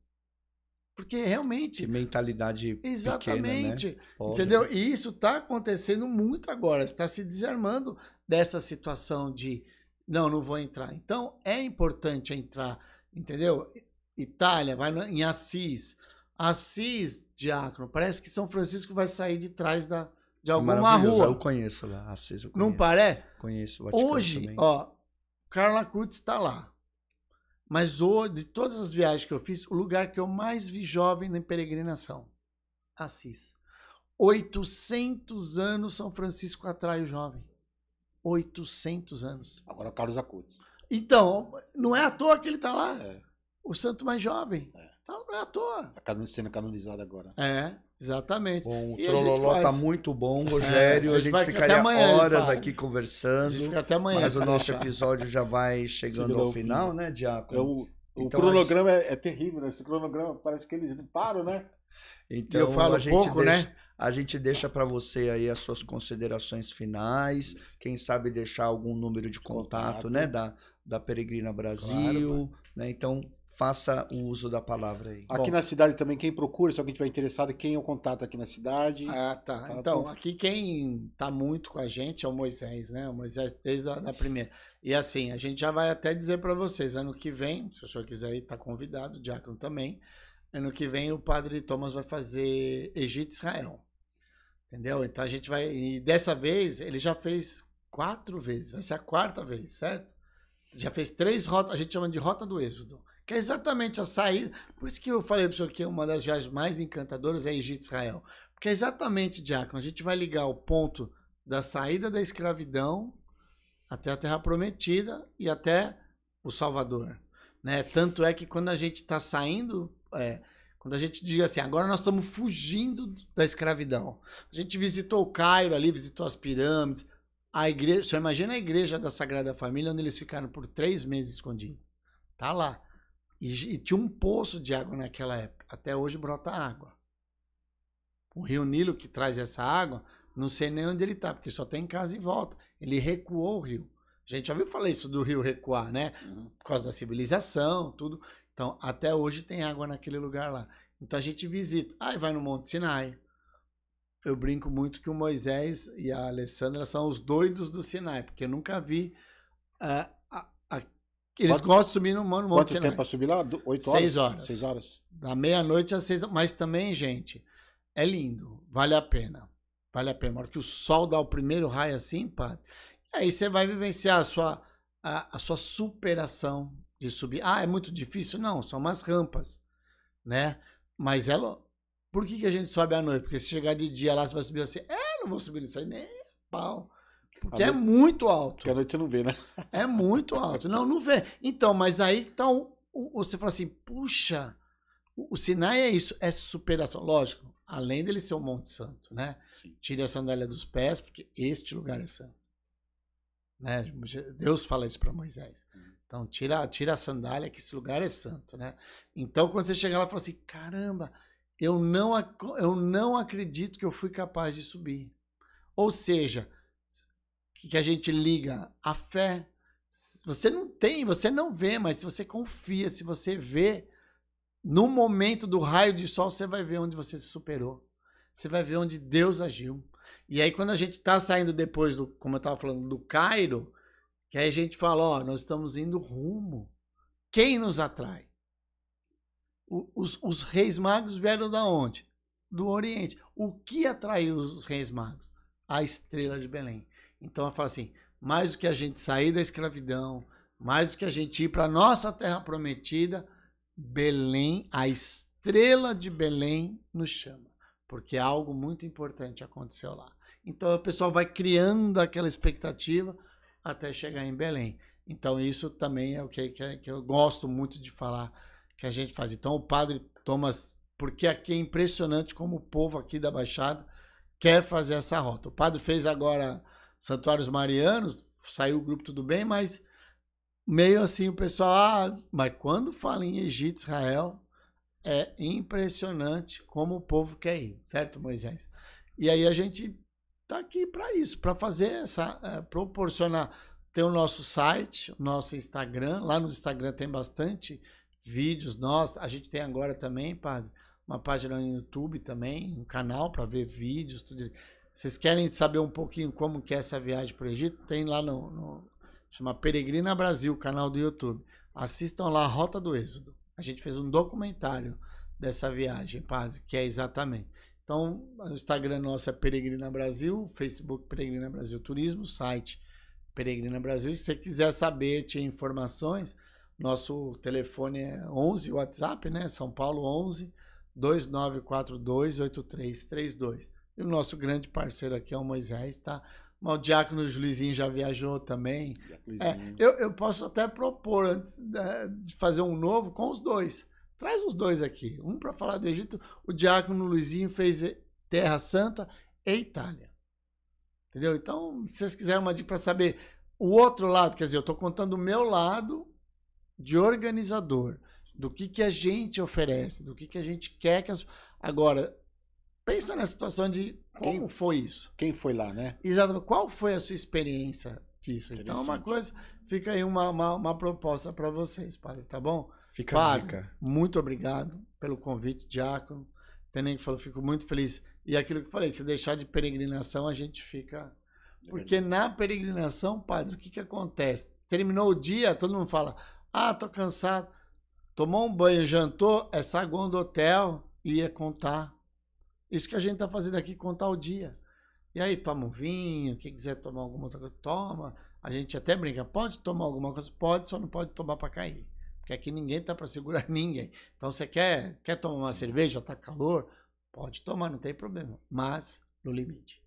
Porque realmente... Que mentalidade exatamente, pequena, né? Entendeu? E isso está acontecendo muito agora. Está se desarmando dessa situação de não vou entrar. Então, é importante entrar, entendeu? Itália, vai em Assis. Assis, diácono, parece que São Francisco vai sair de trás de alguma rua. Eu conheço lá, Assis. Não parece? Conheço o Vaticano hoje, também. Carla Cutts está lá. Mas de todas as viagens que eu fiz, o lugar que eu mais vi jovem na peregrinação, Assis. 800 anos São Francisco atrai o jovem. 800 anos. Agora o Carlos Acutis. Então, não é à toa que ele está lá. É. O santo mais jovem. Então, não é à toa. Está sendo canonizado agora. Exatamente. Bom, o E a gente Trololó tá faz. muito bom, Rogério. a a gente gente vai ficaria até amanhã, horas padre. aqui A conversando. gente fica até amanhã. Mas o se nosso deixar. episódio já vai chegando ao ao final, fim. né, Diácono? O Então, cronograma é terrível, né? Esse cronograma parece que eles não param, né? Então, eu falo a gente pouco, deixa, né? a gente deixa para você aí as suas considerações finais. Quem sabe deixar algum número de contato, né, da Peregrina Brasil, né? Então, faça o uso da palavra aí. Aqui na cidade também, quem procura, se alguém estiver interessado, quem é o contato aqui na cidade? Tá. Então, aqui quem tá muito com a gente é o Moisés, né? O Moisés desde a primeira. E assim, a gente já vai até dizer para vocês, ano que vem, se o senhor quiser ir, tá convidado, o diácono também. Ano que vem o Padre Thomas vai fazer Egito e Israel. Entendeu? Então a gente vai. E dessa vez, ele já fez 4 vezes, vai ser a 4ª vez, certo? Já fez 3 rotas, a gente chama de Rota do Êxodo, que é exatamente a saída. Por isso que eu falei para o senhor que uma das viagens mais encantadoras é Egito e Israel. Porque é exatamente, diácono, a gente vai ligar o ponto da saída da escravidão até a Terra Prometida e até o Salvador. Né? Tanto é que quando a gente está saindo, quando a gente diz assim, agora nós estamos fugindo da escravidão. A gente visitou o Cairo ali, visitou as pirâmides, a igreja, você imagina a igreja da Sagrada Família, onde eles ficaram por 3 meses escondidos. Tá lá. E tinha um poço de água naquela época. Até hoje brota água. O rio Nilo que traz essa água, não sei nem onde ele está, porque só tem casa em volta. Ele recuou o rio. A gente já ouviu falar isso do rio recuar, né? Por causa da civilização, tudo. Então, até hoje tem água naquele lugar lá. Então a gente visita. Aí vai no Monte Sinai. Eu brinco muito que o Moisés e a Alessandra são os doidos do Sinai, porque eu nunca vi. Eles gostam de subir no Monte Sinai. Quanto tempo para subir lá? 8 horas? 6 horas. 6 horas. Da meia-noite às 6 horas. Mas também, gente, é lindo. Vale a pena. Vale a pena. Na hora que o sol dá o primeiro raio assim, padre, aí você vai vivenciar a sua superação de subir. Ah, é muito difícil? Não, são umas rampas, né? Mas por que a gente sobe à noite? Porque se chegar de dia lá, você vai subir assim, não vou subir isso aí nem pau. Porque é muito alto. Porque à noite você não vê, né? É muito alto. Não vê. Então, mas aí então, você fala assim, puxa, o Sinai é isso, é superação. Lógico, além dele ser um Monte Santo, né? Sim. Tire a sandália dos pés, porque este lugar é santo. Né? Deus fala isso para Moisés. Então, tira a sandália, que esse lugar é santo, né? Então, quando você chegar lá, fala assim, caramba, eu não acredito que eu fui capaz de subir. Ou seja, que a gente liga a fé. Você não vê, mas se você confia, se você vê, no momento do raio de sol, você vai ver onde você se superou. Você vai ver onde Deus agiu. E aí, quando a gente está saindo depois como eu estava falando, do Cairo, que aí a gente fala, nós estamos indo rumo. Quem nos atrai? Os reis magos vieram da onde? Do Oriente. O que atraiu os reis magos? A estrela de Belém. Então eu falo assim, mais do que a gente sair da escravidão, mais do que a gente ir para a nossa terra prometida, Belém, a estrela de Belém nos chama. Porque algo muito importante aconteceu lá. Então o pessoal vai criando aquela expectativa até chegar em Belém. Então isso também é o que eu gosto muito de falar que a gente faz. Então o Padre Thomas, porque aqui é impressionante como o povo aqui da Baixada quer fazer essa rota. O Padre fez agora Santuários Marianos, saiu o grupo Tudo Bem, mas meio assim o pessoal, mas quando fala em Egito, Israel, é impressionante como o povo quer ir, certo, Moisés? E aí a gente tá aqui para isso, para fazer proporcionar. Tem o nosso site, o nosso Instagram, lá no Instagram tem bastante vídeos nossos, a gente tem agora também, Padre, uma página no YouTube também, um canal para ver vídeos, tudo. Vocês querem saber um pouquinho como que é essa viagem para o Egito? Tem lá chama Peregrina Brasil, canal do YouTube. Assistam lá a Rota do Êxodo. A gente fez um documentário dessa viagem, Padre, que é exatamente. Então, o Instagram nosso é Peregrina Brasil, Facebook Peregrina Brasil Turismo, site Peregrina Brasil. E se você quiser saber, tinha informações, nosso telefone é 11, WhatsApp, né? São Paulo 11 2942 8332. E o nosso grande parceiro aqui é o Moisés, tá? O Diácono Luizinho já viajou também. Eu posso até propor, antes de fazer um novo, com os dois. Traz os dois aqui. Um para falar do Egito. O Diácono Luizinho fez Terra Santa e Itália. Entendeu? Então, se vocês quiserem uma dica para saber o outro lado, quer dizer, eu estou contando o meu lado de organizador, do que a gente oferece, do que a gente quer que as... Agora, pensa na situação de como foi isso. Quem foi lá, né? Exatamente. Qual foi a sua experiência disso? Então, uma coisa, fica aí uma proposta para vocês, padre, tá bom? Fica padre, a dica. Muito obrigado pelo convite, Diácono. Tenente falou, fico muito feliz. E aquilo que eu falei, se deixar de peregrinação, a gente fica... Porque na peregrinação, padre, o que acontece? Terminou o dia, todo mundo fala, tô cansado. Tomou um banho, jantou, é saguão do hotel, ia contar. Isso que a gente tá fazendo aqui, contar o dia. E aí, toma um vinho, quem quiser tomar alguma outra coisa, toma. A gente até brinca, pode tomar alguma coisa? Pode, só não pode tomar para cair. Porque aqui ninguém tá para segurar ninguém. Então, você quer tomar uma cerveja, tá calor? Pode tomar, não tem problema. Mas, no limite.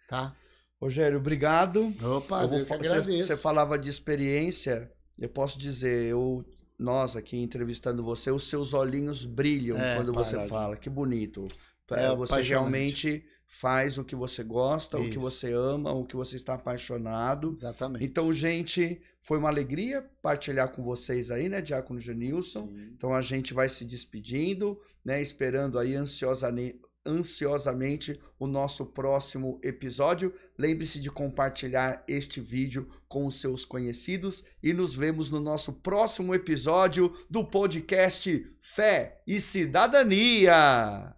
Tá? Rogério, obrigado. Opa, eu que agradeço. Você falava de experiência, eu posso dizer, nós aqui entrevistando você, os seus olhinhos brilham quando você fala. Que bonito. Você realmente faz o que você gosta, o que você ama, o que você está apaixonado. Exatamente. Então, gente, foi uma alegria partilhar com vocês aí, né, Diácono Genilson? Então, a gente vai se despedindo, né, esperando aí ansiosamente o nosso próximo episódio. Lembre-se de compartilhar este vídeo com os seus conhecidos e nos vemos no nosso próximo episódio do podcast Fé e Cidadania.